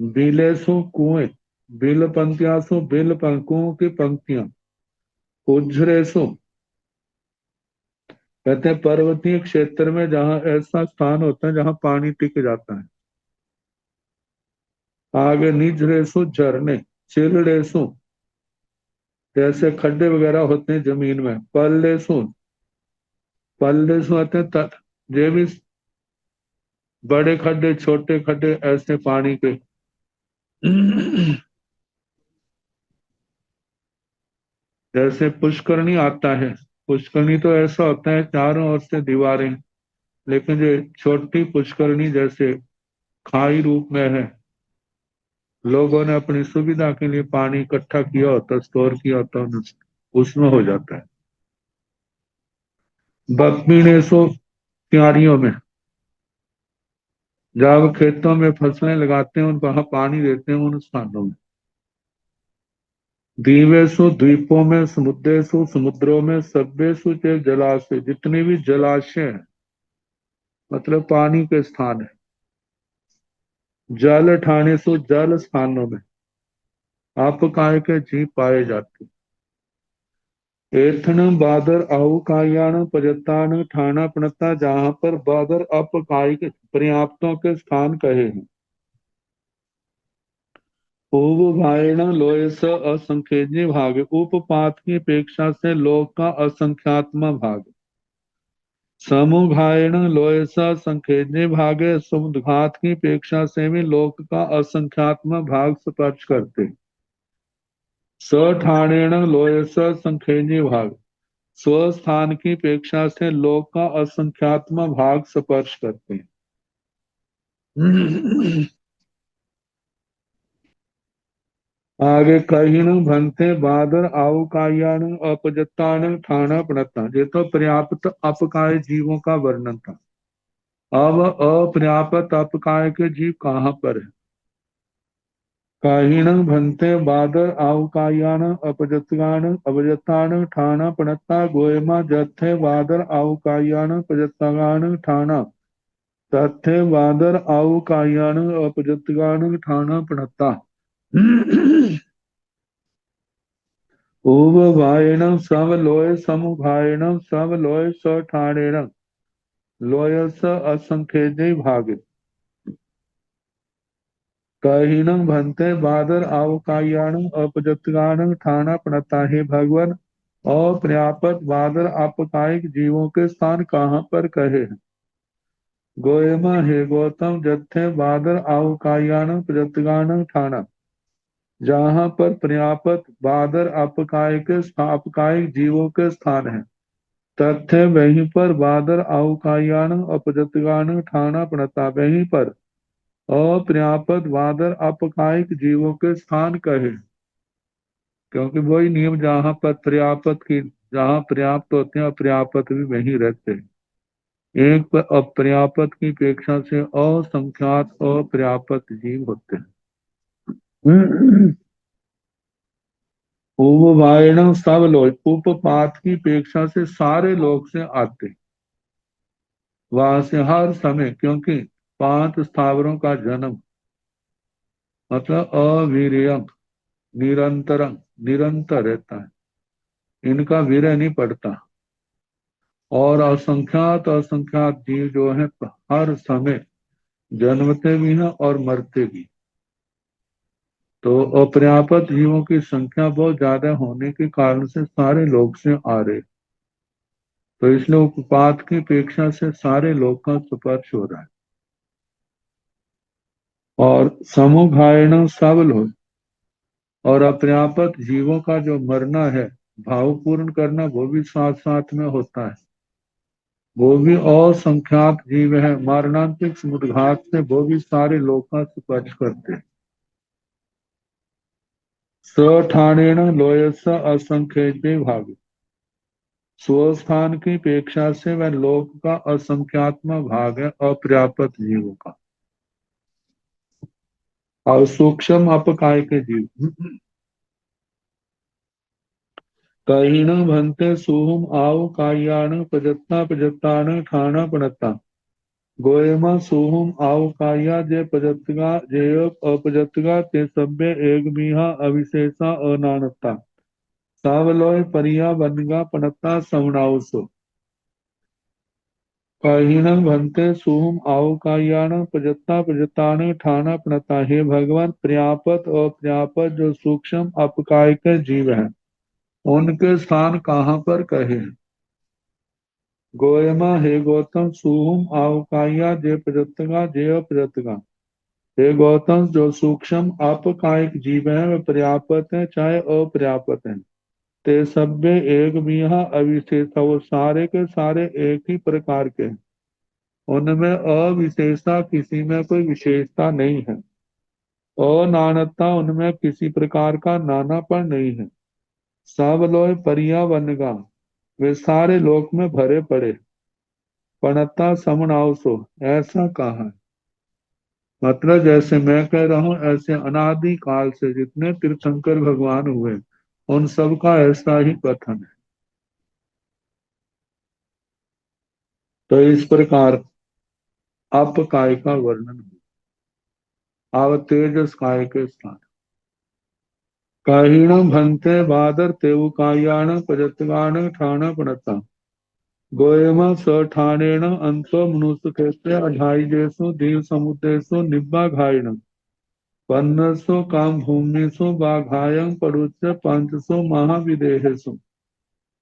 बिले सो कुएं, बिल पंक्तियां सो बिल कुओं की पंक्तियां, उज्जरे सो कहते हैं पर्वतीय क्षेत्र में जहां ऐसा स्थान होता है जहां पानी टिक जाता है। आगे निज रेसो झरने, चिल रेसो जैसे खड्डे वगैरह होते हैं जमीन में, पल्लेसो आते हैं ये भी बड़े खड्डे छोटे खड्डे ऐसे पानी के। जैसे पुष्करणी आता है, पुष्करणी तो ऐसा होता है चारों ओर से दीवारें, लेकिन जो छोटी पुष्करणी जैसे खाई रूप में है, लोगों ने अपनी सुविधा के लिए पानी इकट्ठा किया होता, स्टोर किया होता, उसमें हो जाता है। बकमीने सो क्यारियों में, जब खेतों में फसलें लगाते हैं उन वहां पानी देते हैं उन स्थानों में। द्वीपेशु द्वीपों में, समुद्रेशु समुद्रों में, सभ्येशु च जलाशय, जितने भी जलाशय हैं मतलब पानी के स्थान है। जल ठाने सु जल स्थानों में, आप काय के जीव पाए जाते। एथन बादर आउ कायान पजतान ठाना पणता, जहां पर बादर अपकाय के पर्याप्तों के स्थान कहे हैं। उपभायण लोय स असंख्यज्ञ भाग, उपपात की अपेक्षा से लोक का असंख्यात्म भाग। समुघायण लोय स संख्यज्ञ भागे, समुद्घात की अपेक्षा से भी लोक का असंख्यात्म भाग स्पर्श करते। सठाणेण लोय स संख्यज्ञ भाग, स्वस्थान की अपेक्षा से लोक का असंख्यात्म भाग स्पर्श करते हैं। आगे कहीण भंते बादर आउ कायान अपजतान ठाना पड़ता, ये तो पर्याप्त अपकाय जीवों का वर्णन था। अब अपर्याप्त अपकाय के जीव कहाँ पर है? कहीण भंते बादर आउ कायान अपजतान अपजतान ठाना पड़ता, गोयमा जत्थे बादर आउ कायान अपजतान ठाना, तथे बादर आउ कायान अपजतान ठाना पड़ता। उपभायण समलोय समुभायण समलोय सठाणेन लोय स असंख्यज्ञ भागे। कहीण भंते बादर आवकायान अपजतगान ठाना पड़ता है। भगवान अपर्याप्त बादर आपकायिक जीवों के स्थान कहाँ पर कहे हैं? गोयमा है गौतम जत्थे बादर आवकायान प्रजतगान ठाना, जहां पर पर्याप्त बादर अपकायिक जीवों के स्थान है, तथ्य वहीं पर बादर अवकायान अपजतगान ठाना पड़ता, वहीं पर अपर्याप्त बादर अपकायिक जीवों के स्थान कहे। क्योंकि वही नियम जहां पर जहां पर्याप्त होते हैं अपर्याप्त भी वहीं रहते हैं। एक पर अपर्याप्त की अपेक्षा से असंख्यात अपर्याप्त जीव होते हैं। उपवायण सब लोग, उपपात की अपेक्षा से सारे लोग से आते, वहां से हर समय, क्योंकि 5 स्थावरों का जन्म मतलब अवीर्यम निरंतरम निरंतर रहता है, इनका वीर्य नहीं पड़ता। और असंख्यात असंख्यात जीव जो है हर समय जन्मते भी हैं और मरते भी। तो अपर्याप्त जीवों की संख्या बहुत ज्यादा होने के कारण से सारे लोग से आ रहे, तो इसलिए उपपात की अपेक्षा से सारे लोग का स्पर्श हो रहा है। और समुघायण सब लोग, और अपर्याप्त जीवों का जो मरना है, भाव पूर्ण करना, वो भी साथ साथ में होता है। वो भी असंख्यात जीव है, मारणांतिक समुद्घात से वो भी सारे लोग का स्पर्श करते हैं। सठानेन लोयस असंख्य भाग, स्वस्थान की अपेक्षा से वह लोक का असंख्यात्म भाग है अपर्याप्त जीवों का। और सूक्ष्म अपकाय के जीव कहीण भंते सुहुम आव कायान प्रजत्ता प्रजत्तान ठाना पणता, गोयमा सुहुम आव काया जे प्रजतगा जे अपजतगा ते सभ्य एक बीहा अविशेषा अनानता, सावलोय परिया बनगा पणता सवनाउसो। कहीण भंते सुहुम आव कायान प्रजत्ता प्रजत्तान ठाना पणता, हे भगवान पर्याप्त और पर्याप्त जो सूक्ष्म अपकाय के जीव हैं उनके स्थान कहाँ पर कहे। गोयमा हे गौतम सुहुम आवकाया जे प्रजतगा जे अप्रजतगा, हे गौतम जो सूक्ष्म अपकायिक जीव है वे पर्याप्त है चाहे अपर्याप्त है, ते सभ्य एक बीहा अविशेष, वो सारे के सारे एक ही प्रकार के हैं, उनमें अविशेषता किसी में कोई विशेषता नहीं है, अनानता उनमें किसी प्रकार का नानापन नहीं है, सब लोग परिया बनगा वे सारे लोक में भरे पड़े, पणता समनावसो ऐसा कहा है। मतलब जैसे मैं कह रहा हूं ऐसे अनादि काल से जितने तीर्थंकर भगवान हुए उन सब का ऐसा ही कथन है। तो इस प्रकार अप काय का वर्णन हुआ। आव तेजस काय के स्थान काहीण भंते बादर तेव कायाण प्रजतगान ठाण पणता, गोयमा सठानेण अंतो मनुष्य कहते अढ़ाई जैसो देव समुद्रेशो निब्बा घायण, पन्नसो काम भूमिसो बाघायं परुच्य पंचसो महाविदेहेसु,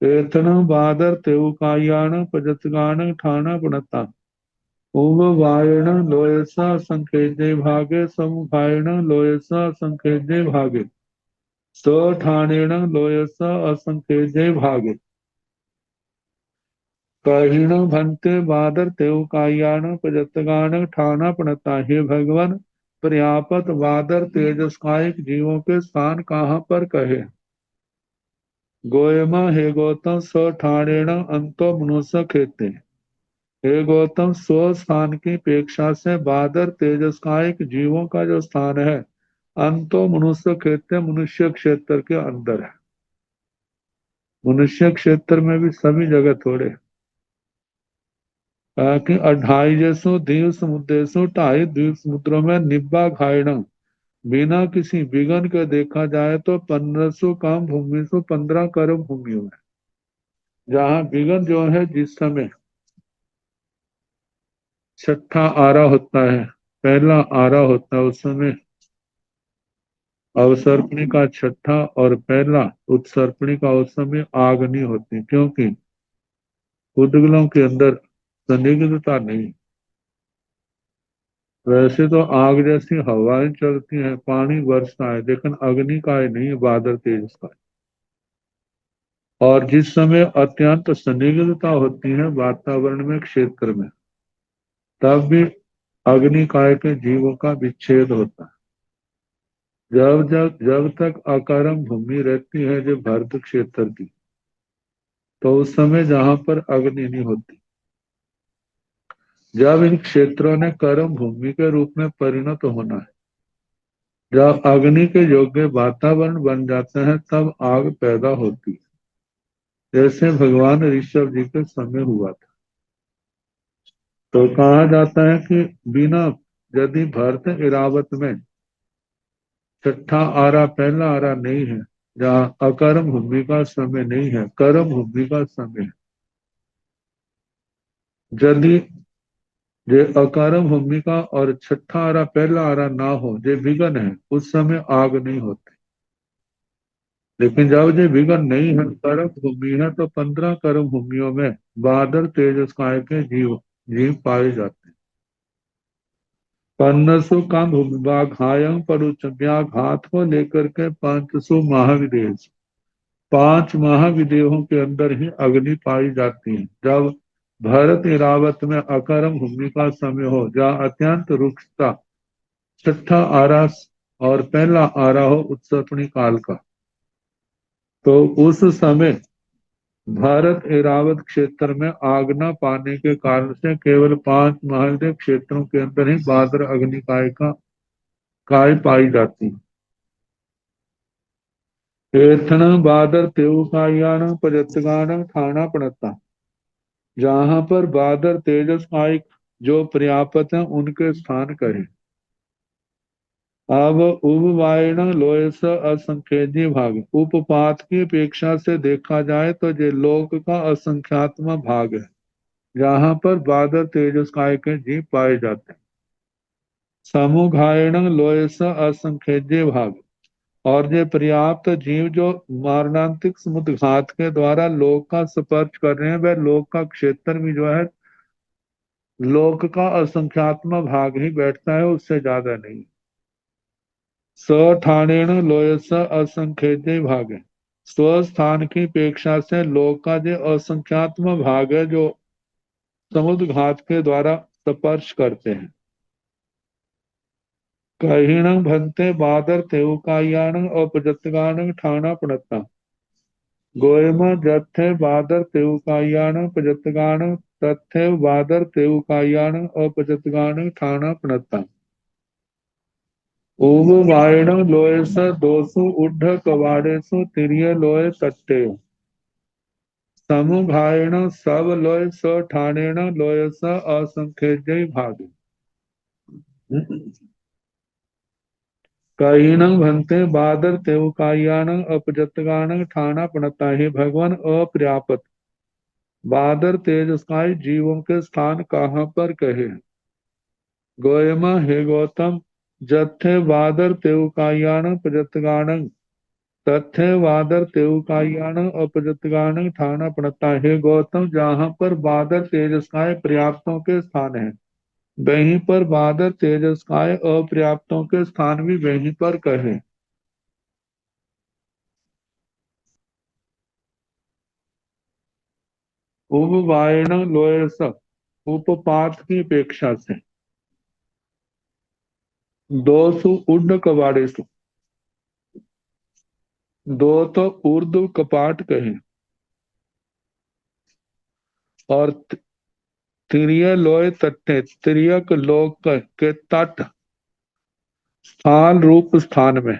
तीर्थन बादर तेवकायान प्रजतगान ठाना पणता, उव वायण लोयसा संकेजे भागे समुखायण लोयसा संकेजे भागे, स ठानेण लोयसा असंकेजे भागे, कहीण भंते बादर तेवकायान प्रजतगान ठाना पणता, हे भगवान पर्याप्त वादर तेजस्कायिक जीवों के स्थान कहाँ पर कहे। गोयमा हे गौतम सठानेण अंतो मनुष्य खेते, हे गौतम स्व स्थान की अपेक्षा से बादर तेजस्कायिक जीवों का जो स्थान है अंतो मनुष्य खेते मनुष्य क्षेत्र के अंदर है। मनुष्य क्षेत्र में भी सभी जगह थोड़े कि अढ़ाई जैसो द्वीप समुद्रेशो ढाई द्वीप समुद्रों में निब्बा घायण बिना किसी विघन के देखा जाए तो 1500 काम भूमि सो 15 कर्म भूमियों में, जहां विघन जो है जिस समय छठा आरा होता है पहला आरा होता है उस समय अवसर्पणी का छठा और पहला उत्सर्पणी का उस समय आग नहीं होती, क्योंकि उद्गलों के अंदर संदिग्धता नहीं। वैसे तो आग जैसी हवाएं चलती हैं पानी बरसता है लेकिन अग्नि का ही नहीं बादल तेज का है। और जिस समय अत्यंत संदिग्धता होती है वातावरण में क्षेत्र में तब भी अग्निकाय के जीवों का विच्छेद होता है। जब तक अकारम भूमि रहती है जो भारत क्षेत्र की तो उस समय जहां पर अग्नि नहीं होती, जब इन क्षेत्रों ने कर्म भूमि के रूप में परिणत होना है, जब अग्नि के योग्य वातावरण बन जाते हैं तब आग पैदा होती है, जैसे भगवान ऋषभ जी के समय हुआ था। तो कहा जाता है कि बिना यदि भरत इरावत में छठा आरा पहला आरा नहीं है, जहाँ अकर्म भूमि का समय नहीं है कर्म भूमि का समय है, यदि जे अकर्म भूमि का और छठा आरा पहला आरा ना हो जे विघन है उस समय आग नहीं होती। लेकिन जब ये विघन नहीं है कर्म भूमि है तो 15 कर्म भूमियों में बादल तेजस्काय के जीव जीव पाए जाते हैं। पन्नसु का घायम परुच व्याघात को लेकर के 500 महाविदेह 5 महाविदेहों के अंदर ही अग्नि पाई जाती है। जब भरत इरावत में अकर्म भूमि का समय हो जहाँ अत्यंत रुक्षता छठा आरा और पहला आ रहा हो उत्सर्पणी काल का, तो उस समय भारत एरावत क्षेत्र में आग न पाने के कारण से केवल 5 महादेव क्षेत्रों के अंदर ही बादर अग्निकाय का काय पाई जाती। तीर्थन बादर तेउकायान प्रजतगान ठाना पड़ता, जहां पर बादर तेजस काय जो पर्याप्त है उनके स्थान कहे। अब उपवायण लोयस असंख्यजी भाग, उपपात की अपेक्षा से देखा जाए तो ये लोक का असंख्यात्म भाग है, जहां पर बादर तेजस काय के जीव पाए जाते हैं। समुघायण लोयस असंख्यजे भाग, और ये पर्याप्त जीव जो मारणांतिक समुद्घात के द्वारा लोक का स्पर्श कर रहे हैं, वह लोक का क्षेत्र भी जो है लोक का असंख्यात्म भाग ही बैठता है, उससे ज्यादा नहीं। सठानेण लोयस असंख्यजे भाग है, स्वस्थान की अपेक्षा से लोक का जो असंख्यात्म भाग है जो समुद्र घात के द्वारा स्पर्श करते हैं। कहीण भंते बादर तेउकायान अपजतगान ठाना पड़ता, गोयम जत्थे बादर तेउकायान पजतगान तत्थे बादर तेउकायान अपजतगान ठाना पड़ता। ओम वायण लोयस दोसु उड्ढ कवाड़ेसु तिरिय लोय तट्टे, समुघायण सब लोय स ठानेण लोयस असंख्यजय भाग। कहीण भंते बादर तेउकायान अपजतगान ठाना पड़ता, है भगवान अपर्याप्त बादर तेजस्काय जीवों के स्थान कहाँ पर कहे। गोयमा हे गौतम, जत्थे बादर तेउकायान प्रजतगान तत्थे बादर तेउकायान अपजतगान ठाना पड़ता, है गौतम जहाँ पर बादर तेजस्काय पर्याप्तों के स्थान है, वहीं पर बादर तेजस्काय अपर्याप्तों के स्थान भी वहीं पर कहे। उपवायण लोयस, उपपात की अपेक्षा से, दोसु उड्ड कबाड़ेसु, दो तो ऊर्ध्व कपाट कहे, और तिरिय लोय तट्टे, तिरियक लोक के तट स्थान रूप स्थान में।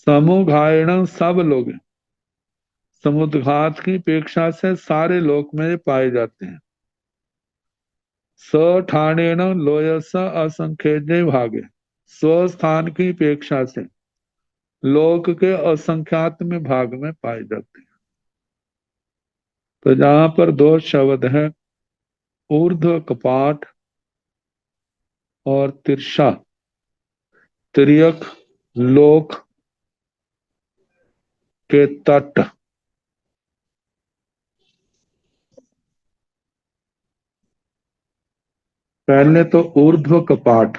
समुघायण सब लोग, समुद्घात की अपेक्षा से सारे लोक में पाए जाते हैं। सठानेन लोयस असंख्यजे भागे, स्वस्थान की अपेक्षा से लोक के असंख्यात में भाग में पाए जाते हैं। तो जहां पर दो शब्द हैं, ऊर्ध्व कपाट और तिरछा, तिर्यक लोक के तट, पहले तो ऊर्ध्व कपाट,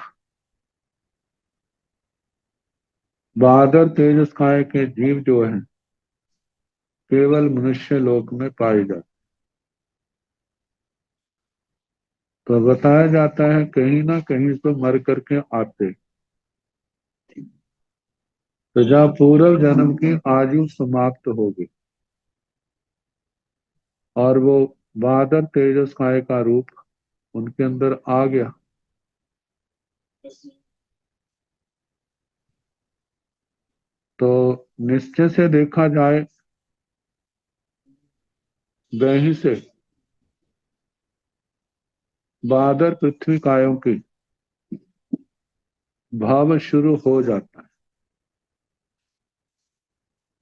बादर तेजस्काय के जीव जो हैं केवल मनुष्य लोक में पाए जाते। तो बताया जाता है कहीं ना कहीं तो मर करके आते, तो जहाँ पूर्व जन्म की आयु समाप्त होगी और वो बादर तेजस्काय का रूप उनके अंदर आ गया, तो निश्चय से देखा जाए वहीं से बादर पृथ्वी कायों की भाव शुरू हो जाता है।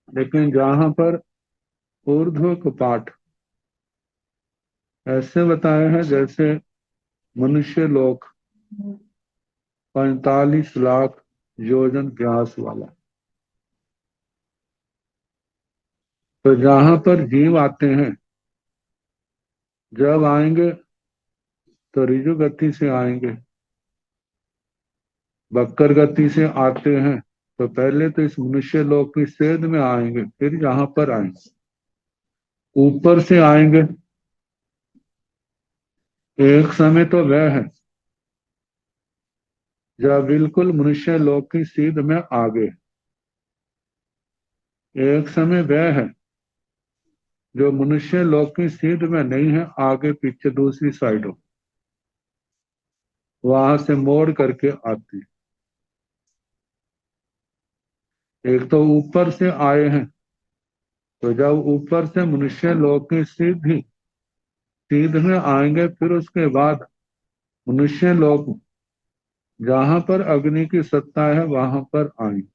लेकिन जहां पर ऊर्ध्व कपाट ऐसे बताए हैं जैसे मनुष्य लोक 45 लाख योजन व्यास वाला, तो जहां पर जीव आते हैं, जब आएंगे तो ऋजु गति से आएंगे, बक्कर गति से आते हैं तो पहले तो इस मनुष्य लोक की सेध में आएंगे, फिर यहाँ पर आएंगे, ऊपर से आएंगे। एक समय तो वह है जब बिल्कुल मनुष्य लोक की सीध में आगे। एक समय वह है जो मनुष्य लोक की सीध में नहीं है, आगे पीछे दूसरी साइड हो, वहां से मोड़ करके आती है। एक तो ऊपर से आए हैं, तो जब ऊपर से मनुष्य लोक की सीध में आएंगे, फिर उसके बाद मनुष्य लोक जहां पर अग्नि की सत्ता है वहां पर आएंगे,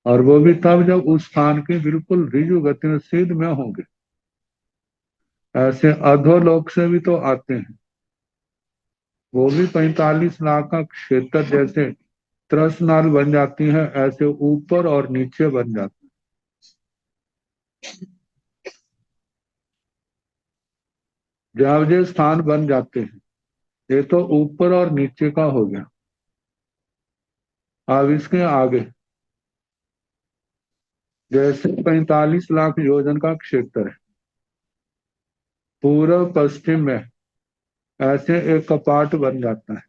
और वो भी तब जब उस स्थान की बिल्कुल ऋजु गति में सीध में होंगे। ऐसे अधोलोक से भी तो आते हैं, वो भी 45 लाख का क्षेत्र जैसे त्रसनाल बन जाती है, ऐसे ऊपर और नीचे बन जाती है। जब ये स्थान बन जाते हैं, ये तो ऊपर और नीचे का हो गया। अब इसके आगे जैसे 45 लाख योजन का क्षेत्र है, पूर्व पश्चिम में ऐसे एक कपाट बन जाता है।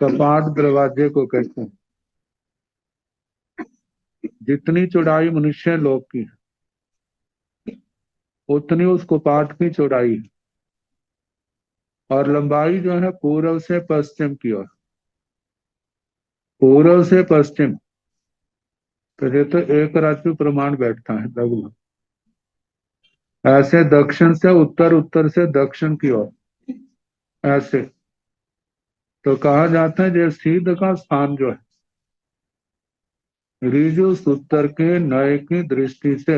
कपाट दरवाजे को कहते हैं। जितनी चौड़ाई मनुष्य लोक की है, उतनी उस कपाट की चौड़ाई है, और लंबाई जो है पूर्व से पश्चिम की ओर। पूर्व से पश्चिम तो ये तो एक राशि प्रमाण बैठता है लगभग। ऐसे दक्षिण से उत्तर, उत्तर से दक्षिण की ओर, ऐसे तो कहा जाता है जो सीध का स्थान जो है, ऋजु सूत्र के नय की दृष्टि से,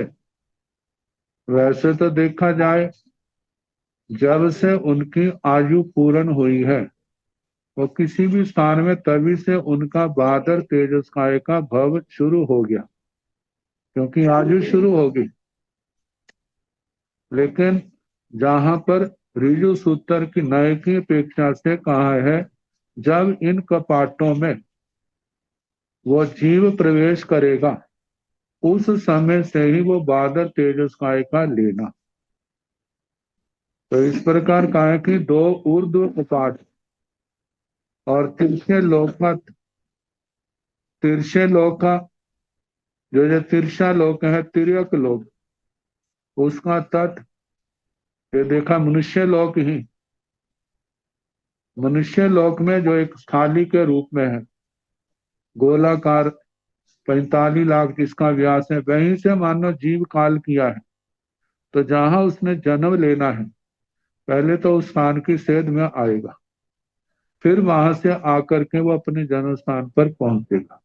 वैसे तो देखा जाए जब से उनकी आयु पूर्ण हुई है, वो किसी भी स्थान में तभी से उनका बादर तेजस्काय का भव शुरू हो गया, क्योंकि आयु शुरू होगी। लेकिन जहां पर ऋजु सूत्र की नय की अपेक्षा से कहा है, जब इन कपाटों में वो जीव प्रवेश करेगा, उस समय से ही वो बादर तेजस्काय का लेना। तो इस प्रकार कहा है कि 2 ऊर्ध्व कपाट और तिरछे लोक का जो तिरछा लोक है, तिर्यक लोक, उसका तट ये देखा मनुष्य लोक ही। मनुष्य लोक में जो एक थाली के रूप में है, गोलाकार 45 लाख जिसका व्यास है, वहीं से मानो जीव काल किया है। तो जहां उसने जन्म लेना है, पहले तो उस स्थान की सेध में आएगा, फिर वहां से आकर के वो अपने जन्म स्थान पर पहुंचेगा।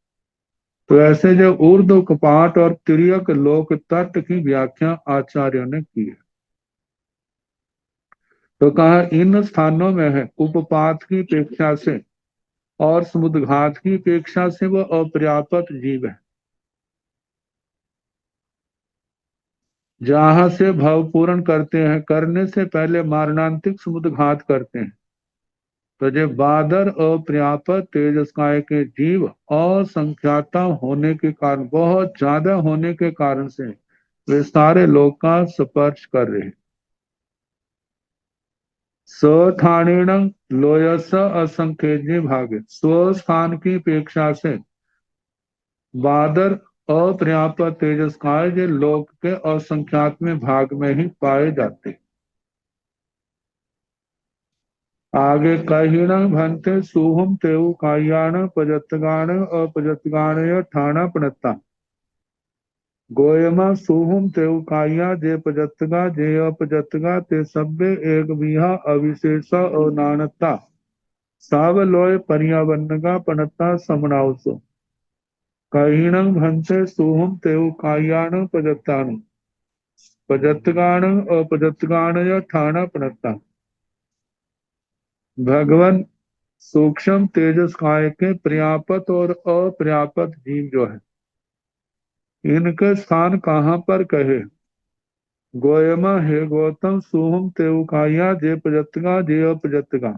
तो ऐसे जो ऊर्ध्व कपाट और तिर्यक लोक तट की व्याख्या आचार्यों ने की है। तो कहा इन स्थानों में है उपपात की अपेक्षा से और समुद्घात की अपेक्षा से वो अपर्याप्त जीव है। जहां से भव पूर्ण करते हैं, करने से पहले मारणांतिक समुद्घात करते हैं। तो जो बादर अपर्याप्त तेजस्काय के जीव असंख्याता होने के कारण, बहुत ज्यादा होने के कारण से वे सारे लोक का स्पर्श कर रहे हैं। स्थानेन लोयस असंख्य भागे, स्वस्थान की अपेक्षा से बादर अपर्याप्त तेजस्काय जो लोक के असंख्यात में भाग में ही पाए जाते। आगे कहीण भंते सुहुम तेउ कायाण पजतगाण अपजतगाण ठाणा पणता। गोयमा सुहुम तेउ काया जे पजतगा जे अपजतगा ते सब्बे एक बिहा अविशेषा अनानता। साव लोय पर्यावरणगा पणता समणाउसो। कहीण भंते सुहुम तेउ कायाण पजताण पजतगाण अपजतगाण ठाणा पणता। भगवान सूक्ष्म तेजस काय के पर्याप्त और अपर्याप्त जीव जो है, इनके स्थान कहाँ पर कहे। गोयमा हे गौतम सुहुम तेउकाया जे प्रजतगा जे अपजतगा।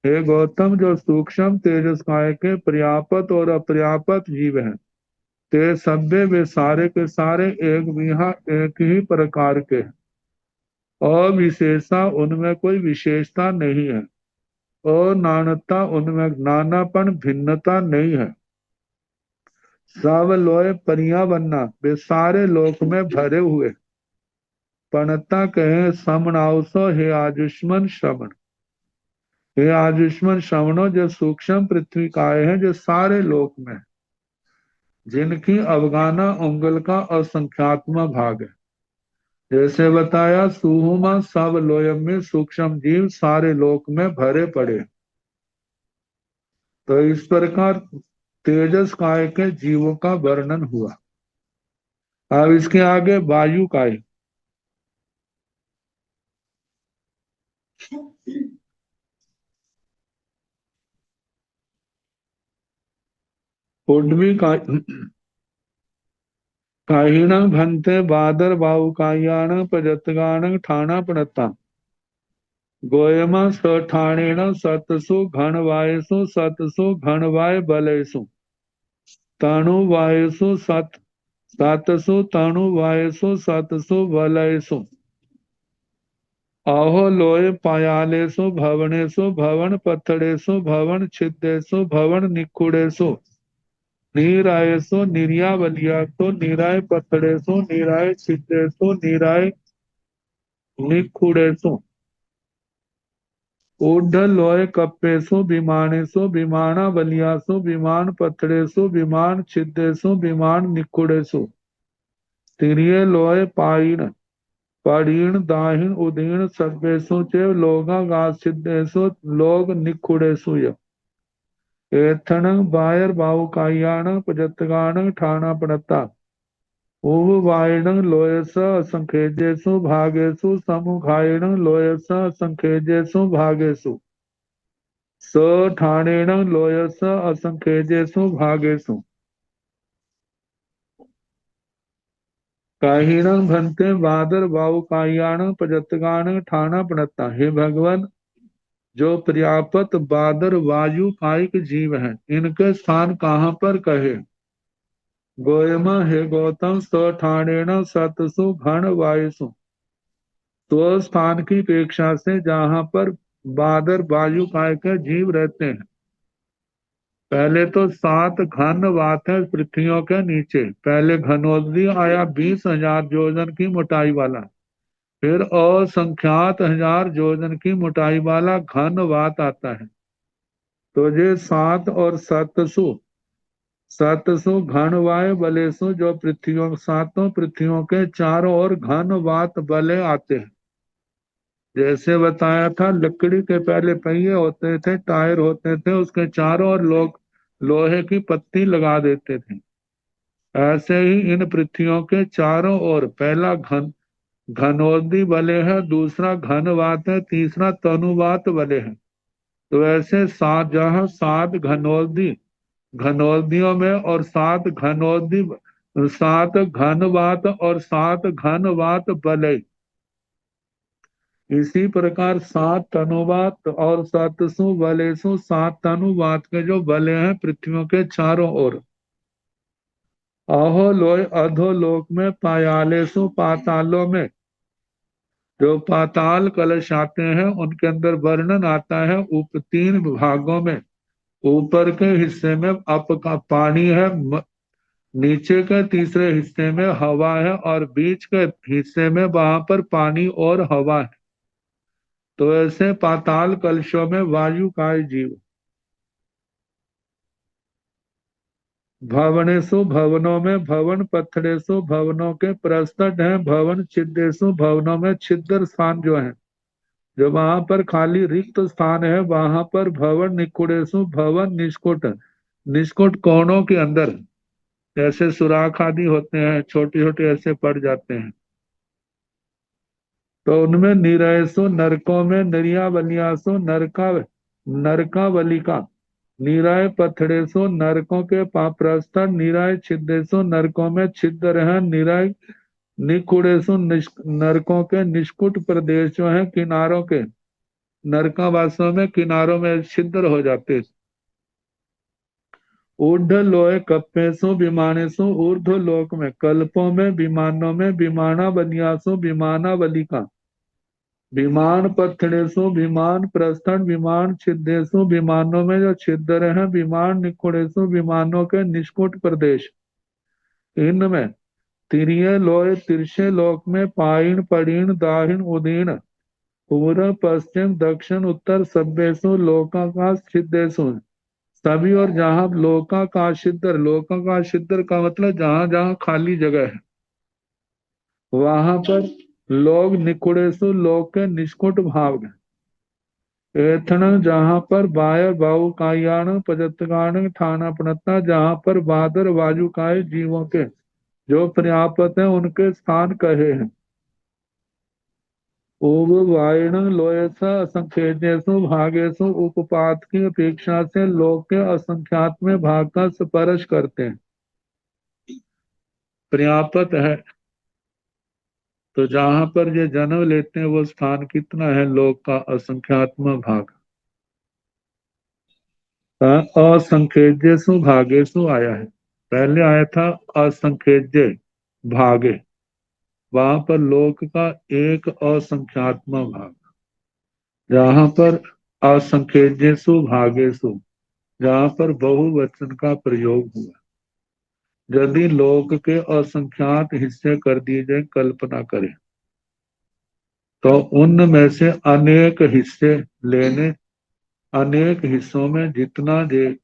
हे गौतम, जो सूक्ष्म तेजस काय के पर्याप्त और अपर्याप्त जीव हैं, ते सभ्य वे सारे के सारे एक विहा एक ही प्रकार के हैं। अविशेषा उनमें कोई विशेषता नहीं है। अनानता उनमें नानापन भिन्नता नहीं है। सब लोय परियां बनना वे सारे लोक में भरे हुए। पणता कहे समनावसो हे आजुष्मन श्रवण। हे आजुष्मन श्रवणों जो सूक्ष्म पृथ्वी काय हैं जो सारे लोक में, जिनकी अवगाना उंगल का असंख्यात्मा भाग है। जैसे बताया सुहुमा सब लोयम में सूक्ष्म जीव सारे लोक में भरे पड़े। तो इस प्रकार तेजस काय के जीवों का वर्णन हुआ। अब इसके आगे वायु काय। उड्वी काय काहिण भंते बादर बाहु कायाण प्रजतगाण ठाणा प्रणता गोयमा सठाणेण सतसु घन वायसु सतसु घन वाय बलयसु तणु वायसु सतसु तणु वायसु सतसु बलयसु आहो लोय पायालेसु भवनेसु भवन पत्थड़ेसु भवन छिद्देसु भवन निकुड़ेसु नीरायसु निर्यावलियासु निराय पत्थड़ेसु निराय छिद्देसु निराय निकुड़ेसु ऊढ़ लोय कप्पेसु विमानेसु विमाना बलियासु विमान पत्थड़ेसु विमान छिद्देसु विमान निकुड़ेसु तिरिय लोय पायीण पाड़ीण दाहिण उदीण सर्वेसु चे लोगा गा छिद्देसु लोग निकुड़ेसु य एथण बायर बाहु कायाण प्रजतगाण ठाणा पड़ता उव वायण लोयस असंखेजेसु भागेसु समुखायण लोयस असंखेजेसु भागेसु स ठाणेण लोयस असंखेजेसु भागेसु काहीण भंते बादर बाहु कायाण प्रजतगाण ठाणा पड़ता। हे भगवान, जो पर्याप्त बादर वायु कायिक जीव हैं, इनके स्थान कहाँ पर कहे। गोयमा हे गौतम सठाणेण सतसु घन वायुसु, तो स्थान की अपेक्षा से जहां पर बादर वायु काय के जीव रहते हैं। पहले तो 7 घन वात है पृथ्वियों के नीचे। पहले घनोदरी आया 20,000 योजन की मोटाई वाला, फिर असंख्यात 1000 योजन की मोटाई वाला घन वात आता है। तो ये 7 और सतसु घन वाय बलेसु, जो पृथ्वियों 7 पृथ्वियों के चारों ओर घन वात बले आते हैं। जैसे बताया था, लकड़ी के पहले पहिए होते थे, टायर होते थे, उसके चारों ओर लोग लोहे की पत्ती लगा देते थे। ऐसे ही इन पृथ्वियों के चारों ओर पहला घनोदी बले है, दूसरा घनवात है, तीसरा तनुवात बले है। तो ऐसे 7 जहां 7 घनोदियों में और 7 घनवात और 7 घनवात बले, इसी प्रकार 7 तनुवात और सतसु बलेसु 7 तनुवात के जो बले हैं पृथ्वियों के चारों ओर। अहो लोय अधोलोक में पायालेसु, पातालों में जो पाताल कलश आते हैं उनके अंदर वर्णन आता है 3 भागों में। ऊपर के हिस्से में अप का पानी है, नीचे के तीसरे हिस्से में हवा है और बीच के हिस्से में वहां पर पानी और हवा है। तो ऐसे पाताल कलशों में वायु काय जीव। भवनेसु भवनों में, भवन पत्थरेसु भवनों के प्रस्तट हैं, भवन छिद्देसु भवनों में छिद्र स्थान जो है, जो वहां पर खाली रिक्त स्थान है, वहां पर भवन निकुड़ेसु भवन निष्कुट, निष्कुट कोणों के अंदर जैसे सुराख आदि होते हैं, छोटे छोटे ऐसे पड़ जाते हैं। तो उनमें निरयसु, नरकों में, निर्यावलियासु नरकावलिका, निराय पथड़ेसु नरकों के पाप्रस्तर, निराय छिद्देसु नरकों में छिद्र है, निराय निकुड़ेसु नरकों के निष्कुट प्रदेश जो है किनारों के, नरकावासों में किनारों में छिद्र हो जाते। ऊर्ध लोय कप्पेसु विमानेसु, ऊर्ध लोक में, कल्पों में, विमानों में, विमाना बलियासु विमाना बलिका, विमान पत्थड़ेशु विमान प्रस्थन विमान छिद्देशु विमानों में जो छिद्र हैं, विमान निकुड़ेशु विमानों के निष्कुट प्रदेश, इनमें तिरिय लोय तिरछे लोक में पाइण पड़ीण दाहिण उदीण पूर्व पश्चिम दक्षिण उत्तर सभ्येशु लोकाकाश छिद्देशु, सभी और जहां लोकाकाशिद्र का मतलब जहां जहां खाली जगह है वहां पर लोग निकुड़ेशु लोग के निष्कुट भाव है। एथण जहां पर बायर बाहु कायाण पजतगाण ठाना पणता, जहां पर बादर वायुकाय जीवों के जो पर्याप्त है उनके स्थान कहे हैं। उब वायण लोयस असंख्येषु भागेशु उपपात की अपेक्षा से लोग के असंख्यात में भाग का स्पर्श करते हैं। पर्याप्त है तो जहां पर ये जन्म लेते हैं वो स्थान कितना है, लोक का असंख्यात्म भाग। असंख्येजेशु भागेशु आया है, पहले आया था असंख्येजे भागे, वहां पर लोक का एक असंख्यात्म भाग, जहां पर असंख्येजेशु भागेशु, जहां पर बहुवचन का प्रयोग हुआ। यदि लोक के असंख्यात हिस्से कर दिए जाए, कल्पना करें तो उनमें से अनेक हिस्से लेने, अनेक हिस्सों में जितना जे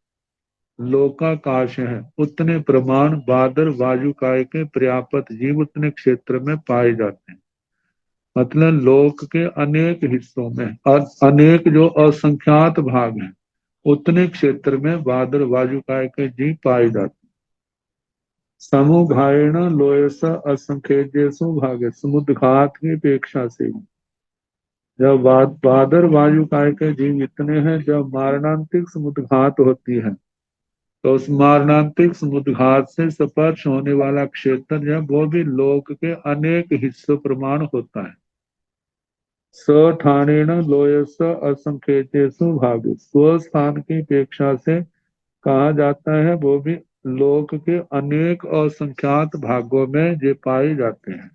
लोकाकाश है उतने प्रमाण बादर वायुकाय के पर्याप्त जीव उतने क्षेत्र में पाए जाते हैं। मतलब लोक के अनेक हिस्सों में और अनेक जो असंख्यात भाग हैं उतने क्षेत्र में बादर वायुकाय के जीव पाए जाते हैं। समुघायण लोयस असंख्येजेशु भागे, समुद्घात की अपेक्षा से जब बादर वायुकाय के जीव इतने हैं, जब मारणांतिक समुद्घात होती है तो उस मारणांतिक समुद्घात से स्पर्श होने वाला क्षेत्र जो वो भी लोक के अनेक हिस्सों प्रमाण होता है। सठाणेन लोयस असंख्येतेषु भागे, स्वस्थान की अपेक्षा से कहा जाता है वो भी लोक के अनेक असंख्यात भागों में ये पाए जाते हैं।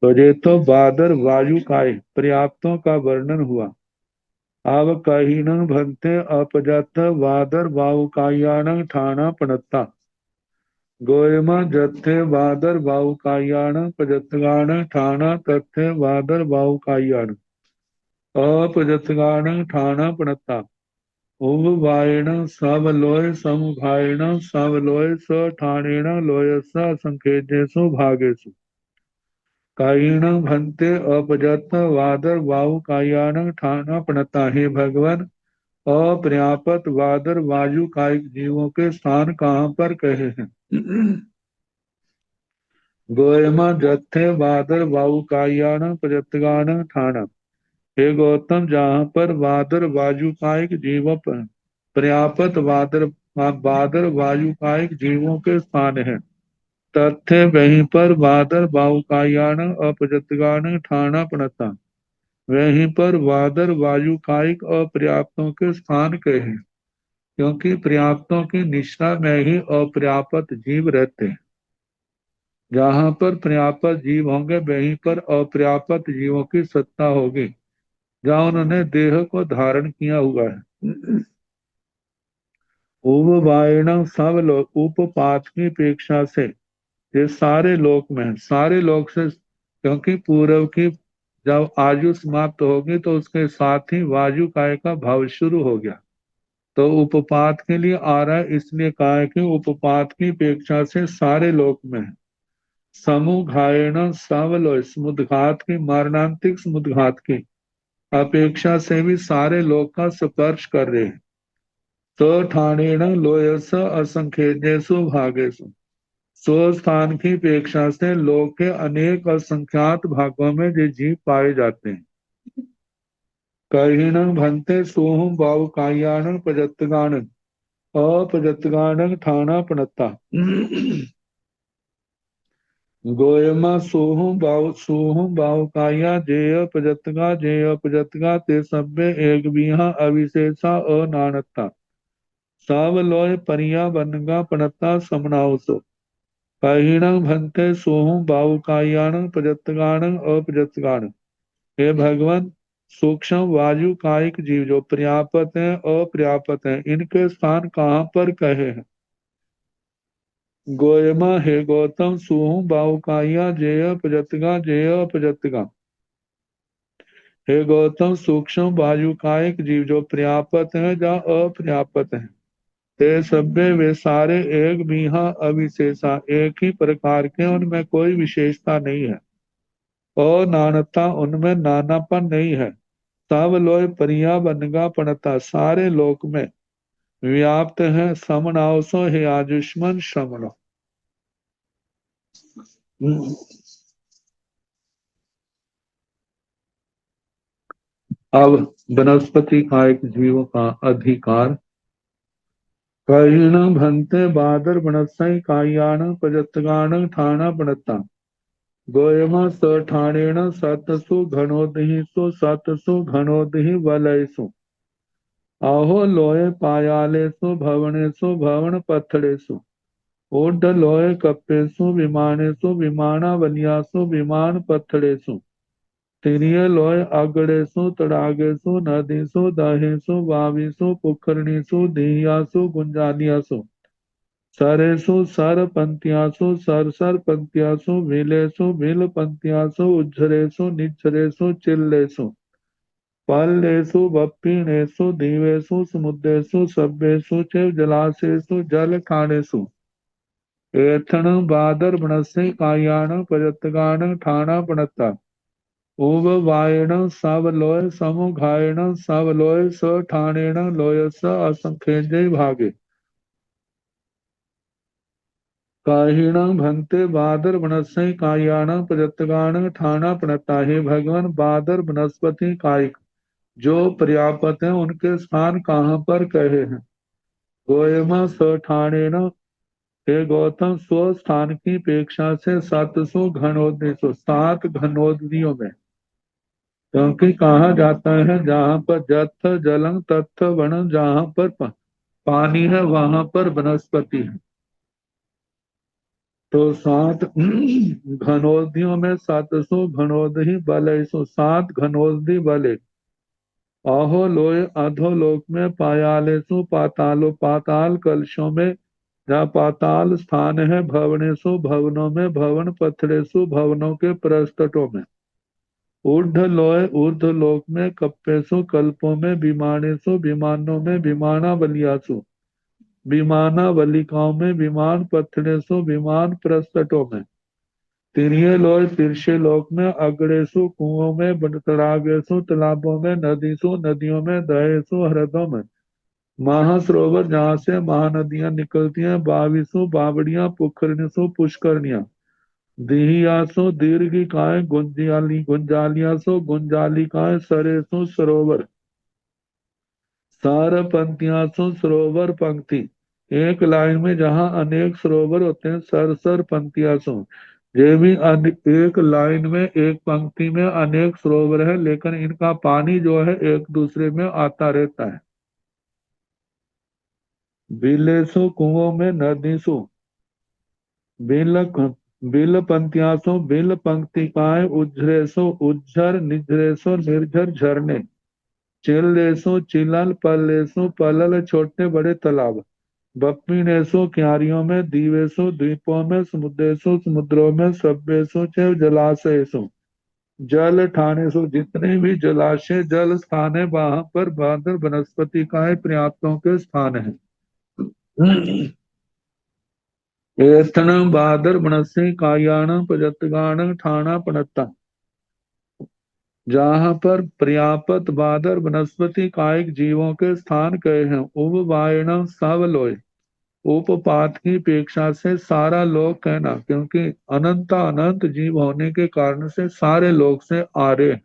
तो ये तो बादर वायुकाय पर्याप्तों का वर्णन हुआ। अब कहीन भंते अपजत वादर वायुकायान ठाना पणता, गोयमा जत्थे वादर वायुकायान पजतगान ठाना तत्थे वादर वायुकायान अपजतगान ठाना पणता, उब वायण सवलोय समुभायण सवलोय स ठाणेन लोयस संखेजेषु भागेषु, कायीण भंते अपजत वादर वायु कायान ठाना पणता। हे भगवान, अपर्याप्त वादर वायु कायिक जीवों के स्थान कहाँ पर कहे हैं? गोयमा जत्थे वादर वायु कायान प्रजतगान ठाना, हे गौतम जहाँ पर वादर वायु कायिक जीवों पर पर्याप्त वादर वायु कायिक जीवों के स्थान है, तथ्य वहीं पर वादर वायुकायान अपजतगान ठाना पणता, वहीं पर वादर वायु कायिक अपर्याप्तों के स्थान कहे हैं, क्योंकि पर्याप्तों की निष्ठा में ही अपर्याप्त जीव रहते हैं। जहां पर पर्याप्त जीव होंगे वहीं पर अपर्याप्त जीवों की सत्ता होगी, जहां उन्होंने देह को धारण किया हुआ है। उपवायण सब लोग उपपात की अपेक्षा से ये सारे लोक में है, सारे लोक से, क्योंकि पूर्व की जब आयु समाप्त होगी तो उसके साथ ही वायु काय का भाव शुरू हो गया, तो उपपात के लिए आ रहा है, इसलिए कहा है कि उपपात की अपेक्षा से सारे लोक में है। समुघायण सावलो, समुद्घात की मारणांतिक समुद्घात की अपेक्षा से भी सारे लोक का स्पर्श कर रहे हैं। तो ठाणेण लोयस असंख्येजेषु भागेषु, स्वस्थान की अपेक्षा से लोक के अनेक असंख्यात भागों में ये जीव पाए जाते हैं। कहीण भंते सोहम बाहु कायान पजतगान अपजतगान ठाना पणता, गोयमा सोहम बाहु काया जेय पजतगा ते सभ्य एक बिहा अविशेषा अनानता, सब लोय परिया बनगा पणता समनाउसो। कहीणं भन्ते सोहं बाहुकायान प्रजतगान अप्रजतगान। हे भगवान, सूक्ष्म वायु कायिक जीव जो पर्याप्त हैं अपर्याप्त हैं, इनके स्थान कहाँ पर कहे हैं? गोयमा हे गौतम, सुहु बाहुकाया जेय प्रजतगा जेय प्रजतगा। हे गौतम, सूक्ष्म वायु कायिक जीव जो पर्याप्त हैं या अपर्याप्त हैं, ते सभ्य वे सारे एक बीहा अविशेषा, एक ही प्रकार के, उनमें कोई विशेषता नहीं है। अनानता, उनमें नानापन नहीं है। सब लोय परिया बनगा पड़ता, सारे लोक में व्याप्त है। समनावसो हे आयुष्मान श्रमण। अब वनस्पति कायिक जीवों का अधिकार। कहीण भंते बादर बनसई कायान प्रजतगान ठाणा बनता। गोयमा स ठाणेण सतसु घनोदहिसु सतसु घनोदहि वलयसु। आहो लोय पायालेसु भवनेसु भवन पत्थड़ेसु। ऊर्ध लोय कप्पेसु विमानेसु विमानावलियासु विमान पत्थड़ेसु। तिरिय लोय अगड़ेसु तड़ागेसु नदीसु दहेसु वावीसु पुखरणीसु दीयासु गुंजालियासु। सरेसु सर पंत्यासु सर सर पंत्यासु विलेसु विल पंत्यासु उज्जरेसु निज्जरेसु चिल्लेसु। पल्लेसु बप्पीणेसु दीवेसु समुद्रेसु सभ्येसु च जलाशेसु जल खानेसु। एथण बादर बनस्य कायान प्रजतगान ठाणा बनता। उव वायण सवलोय समुघायण सवलोय स ठाणेण लोयस असंखेजय भागे। काहीण भंते बादर बनस्य कायान प्रजतगान ठाणा पणता। हे भगवान, बादर वनस्पति कायिक जो पर्याप्त है, उनके स्थान कहाँ पर कहे हैं? गोयमा स ठाणेण, हे गौतम, स्व स्थान की अपेक्षा से 700 घनोदय 7 घनोदयों में, क्योंकि कहा जाता है जहां पर जथ जलंग तत्थ वन, जहां पर पानी है वहां पर वनस्पति है। तो 7 घनोदियों में 700 घनोदही बलयसु, 7 घनोदि बले। आहो लोय अधोलोक में पायालेसु पातालो, पाताल कलशों में, जहाँ पाताल स्थान है। भवनेसु, भवनों में, भवन पत्थरेसु, भवनों के प्रस्तटों में। ऊर्ध लोय, ऊर्ध लोक में, कप्पेसु कल्पों में, विमानेसु विमानों में, विमानावलियासु विमानावलिकाओं में, विमान पत्थरेसु विमान प्रस्तटों में। तिरिय लोय, तिरछे लोक में, अगड़ेसु कुओं में, तड़ागेसु तालाबों में, नदीसु नदियों में, दहेसु हृदों में। महासरोवर, जहाँ से महानदियां निकलती हैं। बाविसु बावड़ियां, पुखरनिसु पुष्करनियां। दीहियासु दीर्घिकाएं, गुंजालियासु गुंजालिकाएं, सरेसु सरोवर। सार पंक्तियासु सरोवर पंक्ति। एक लाइन में जहाँ अनेक सरोवर होते हैं, सर सर पंक्तियासु। ये भी एक लाइन में, एक पंक्ति में अनेक सरोवर है, लेकिन इनका पानी जो है एक दूसरे में आता रहता है। बिलेसु कुओं में, नदीसु बिल बिल पंक्तियासु बिल पंक्तिकाएं, उज्जरेसु उज्जर, निजरेसु निर्झर झरने। चिल्लेसु चिलल, पल्लेसु पलल, छोटे बड़े तालाब। बप्पीनेसु क्यारियों में, दीवेसु द्वीपों में, समुद्रेसु समुद्रों में, सभ्येसु च जलाशयसु जल ठानेसु, जितने भी जलाशय जल स्थान है वहां पर बादर वनस्पति का पर्याप्तों के स्थान है। एथन बादर बनस्य कायान प्रजतगान ठाणा पणता। जहां पर पर्याप्त बादर वनस्पति कायिक जीवों के स्थान कहे हैं। उपवायण सवलोय, उपपात की अपेक्षा से सारा लोक कहना, क्योंकि अनंत अनंत जीव होने के कारण से सारे लोक से आ रहे।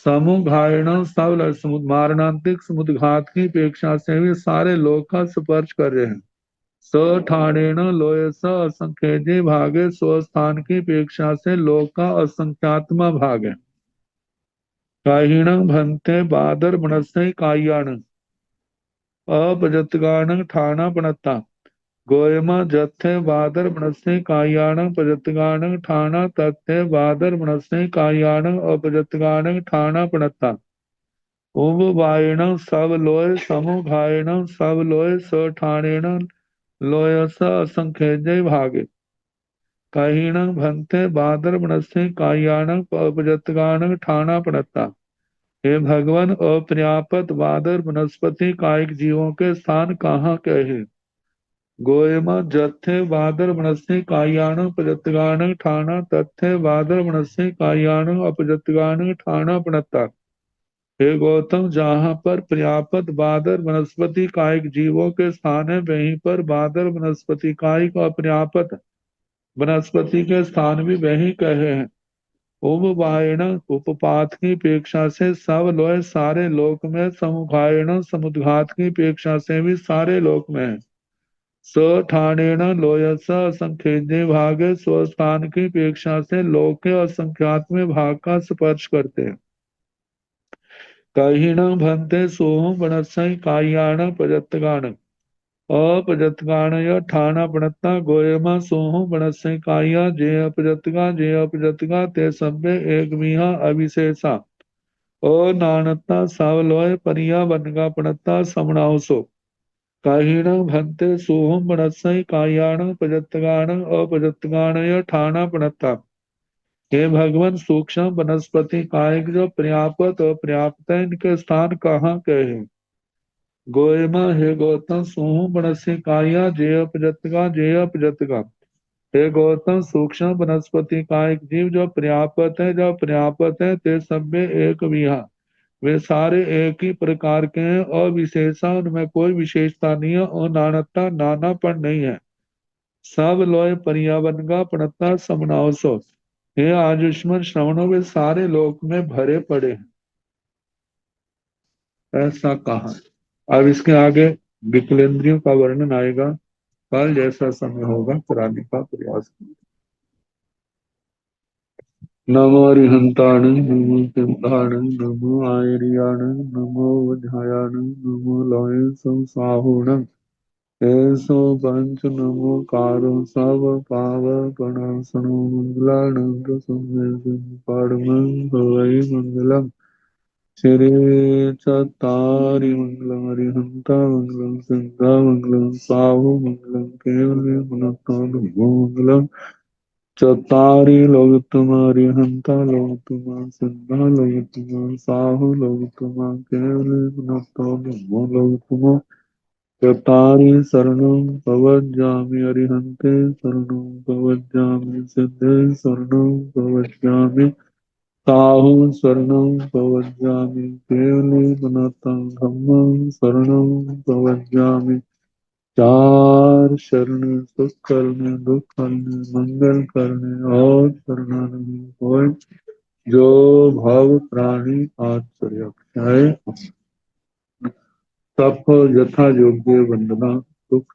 समुघायण सवल, मारणांतिक समुद्घात की अपेक्षा से भी सारे लोक का स्पर्श कर रहे हैं। स ठाणेण लोय स असंख्यजे भागे, स्वस्थान की अपेक्षा से लोक का असंख्यात्मा भाग है। काहीण भंते बादर मनस्य कायाण अप्रजतगान ठाणा पणता। गोयमा जत्थे बादर मनस्से कायाण प्रजतगान ठाणा तत्थे बादर मनस्से कायाण अपजतगान ठाणा पणता उब वायण सब लोय समुघायण सब लोय स ठाणेण लोयस असंखेजय भागे काहीण भंते बादर मनस्से कायाण अपजतगान ठाणा पणता। हे भगवान, अपर्याप्त बादर वनस्पति कायिक जीवों के स्थान कहाँ कहे। गोयमा जत्थे बादर मनस्से कायाण प्रजतगान ठाणा तत्थे बादर मनस्से कायाण अपजतगान ठाणा पणता। हे गौतम, जहाँ पर पर्याप्त बादर वनस्पति कायिक जीवों के स्थान है वहीं पर बादर वनस्पति कायिक अपर्याप्त वनस्पति के स्थान भी वही कहे हैं। उपवायण उपपात की अपेक्षा से सब लोय सारे लोक में, समुखायण समुद्घात की अपेक्षा से भी सारे लोक में है। स ठाणेण लोयस असंख्य भागे स्वस्थान की अपेक्षा से लोक के असंख्यात में भाग का स्पर्श करते हैं। कहीण भंते सोह बनसई कायाण प्रजतगान अपजतगान ठाणा पणता गोयमा सोह बनसई काया जे अपजतगा ते सभ्य एक मिहा अविशेषा ओ नानता सावलोय परिया बनगा पणता समणावसो काहीण भंते सोहम बनसई कायाण प्रजतगान अपजतगान ठाणा पणता। हे भगवान, सूक्ष्म वनस्पति कायिक जो पर्याप्त अपर्याप्त है, इनके स्थान कहाँ कहे। गोयमा हे गौतम, सोहू बनस्य काया जेय अपजतगा। हे गौतम, सूक्ष्म वनस्पति कायिक जीव जो पर्याप्त है, जो पर्याप्त है, ते सब में एक विहा, वे सारे एक ही प्रकार के हैं और विशेषा उनमें कोई विशेषता नहीं है और नानता नानापन नहीं है। सब लोय पर्यावरण का पणता समनावसो। हे आयुष्मान श्रवणों, वे सारे लोक में भरे पड़े हैं, ऐसा कहा। अब इसके आगे विकलेंद्रियों का वर्णन आएगा। कल जैसा समय होगा कराने का प्रयास करें। नमो अरिहंताण नमो सिद्धाण नमो आयरियाण नमो वधायाण नमो लय संसाहुण ऐसो पंच नमो कारो सब पाव गणासनो मंगलानंद पाड़मं भवै मंगलम श्री चतारि मंगलम हरिहंता मंगलम सिद्धा मंगलम साहु मंगलम केवल मंगलम चतारि लोकतमा हरिहंता लोकतमा सिद्धा लोकतमा साहु लोकतमा केवल लोकतमा चतारि शरणं प्रवज्जामि अरिहन्ते शरणं प्रवज्जामि सिद्धे शरणं प्रवज्जामि साहु शरणं प्रवज्जामि केवले पुनतं धम्मं शरणं प्रवज्जामि। चार शरण सुख करने दुख करने मंगल करने और शरणागति होय जो भव प्राणी आश्चर्य सबको यथा योग्य वंदना सुख